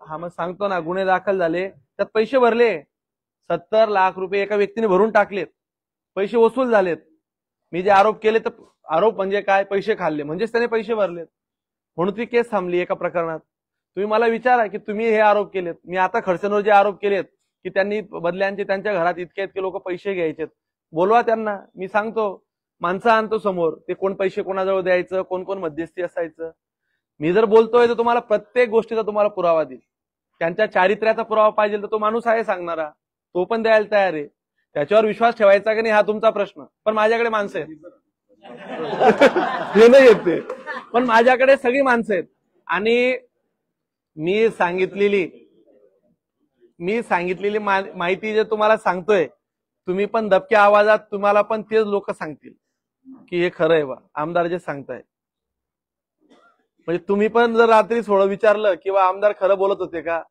हा मग सांगतो ना गुन्हे दाखल झाले त्यात पैसे भरले. 70 लाख रुपये एका व्यक्तीने भरून टाकलेत. पैसे वसूल झालेत. मी जे आरोप केले तर आरोप म्हणजे काय पैसे खाल्ले म्हणजेच त्याने पैसे भरलेत म्हणून ती केस थांबली एका प्रकरणात. तुम्ही मला विचारा की तुम्ही हे आरोप केलेत. मी आता खडसेंवर जे आरोप केलेत की त्यांनी बदल्यांचे त्यांच्या घरात इतके लोक पैसे घ्यायचेत बोलवा त्यांना. मी सांगतो माणसं आणतो समोर. ते कोण पैसे कोणाजवळ द्यायचं कोण कोण मध्यस्थी असायचं. मी जर बोलतोय तर तुम्हाला प्रत्येक गोष्टीचा तुम्हाला पुरावा देईल. त्यांच्या चारित्र्याचा पुरावा पाहिजे तर तो माणूस आहे सांगणारा तो पण द्यायला तयार आहे. त्याच्यावर विश्वास ठेवायचा की नाही हा तुमचा प्रश्न. पण माझ्याकडे माणसं आहेत. हे नाही येत ते पण माझ्याकडे सगळी माणसं आहेत. आणि मी सांगितलेली माहिती जे तुम्हाला सांगतोय तुम्ही पण दबक्या आवाजात तुम्हाला पण तेच लोक सांगतील की हे खरं आहे बा आमदार जे सांगताय. म्हणजे तुम्ही पण जर रात्री थोडं विचारलं किंवा आमदार खरं बोलत होते का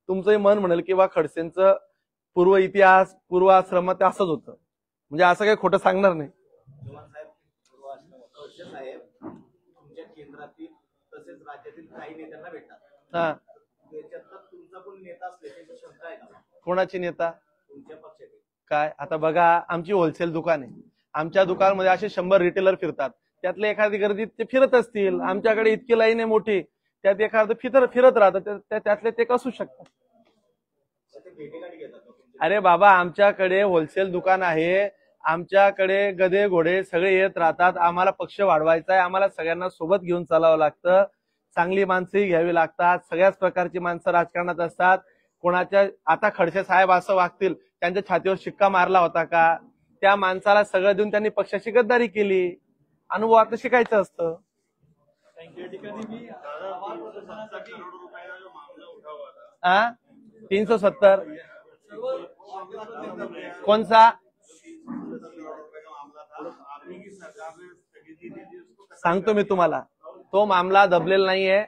तुमचंही मन म्हणेल किंवा खडसेंचं पूर्व इतिहास पूर्वाश्रमात असंच होतं. म्हणजे असं काही खोटं सांगणार नाही. तुमच्या केंद्रातील तसेच राज्यातील काही नेत्यांना भेटतात. हा त्याच्यात तुमचा पण नेता असल्याची शंका आहे का. कोणाची नेता तुमच्या पक्षातील काय. आता बघा आमची होलसेल दुकान आहे. आमच्या दुकानमध्ये असे 100 रिटेलर फिरतात. त्यातले एखादी गर्दी ते फिरत असतील. आमच्याकडे इतकी लाईन आहे मोठी त्यात एखादं फिरत राहतं त्यातले ते कसू शकतात. अरे बाबा आमच्याकडे होलसेल दुकान आहे. आमच्याकडे गधे घोडे सगळे येत राहतात. आम्हाला पक्ष वाढवायचा आहे. आम्हाला सगळ्यांना सोबत घेऊन चालावं लागतं. चांगली माणसंही घ्यावी लागतात. सगळ्याच प्रकारची माणसं राजकारणात असतात. कोणाच्या आता खडसे साहेब असं वागतील त्यांच्या छातीवर शिक्का मारला होता का. त्या माणसाला सगळं देऊन त्यांनी पक्षाची गद्दारी केली. अनुभव आता शिकायचं असतं. हा 370 कोणचा सांगतो मी तुम्हाला. तो मामला दबलेला नाहीये.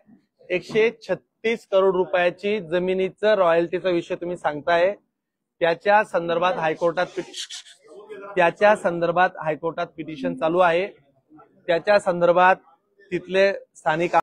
136 करोड रुपयाची जमिनीचं रॉयल्टीचा विषय तुम्ही सांगताय, त्याच्या संदर्भात हायकोर्टात पिटिशन चालू आहे. त्याच्या संदर्भात तिथले स्थानिक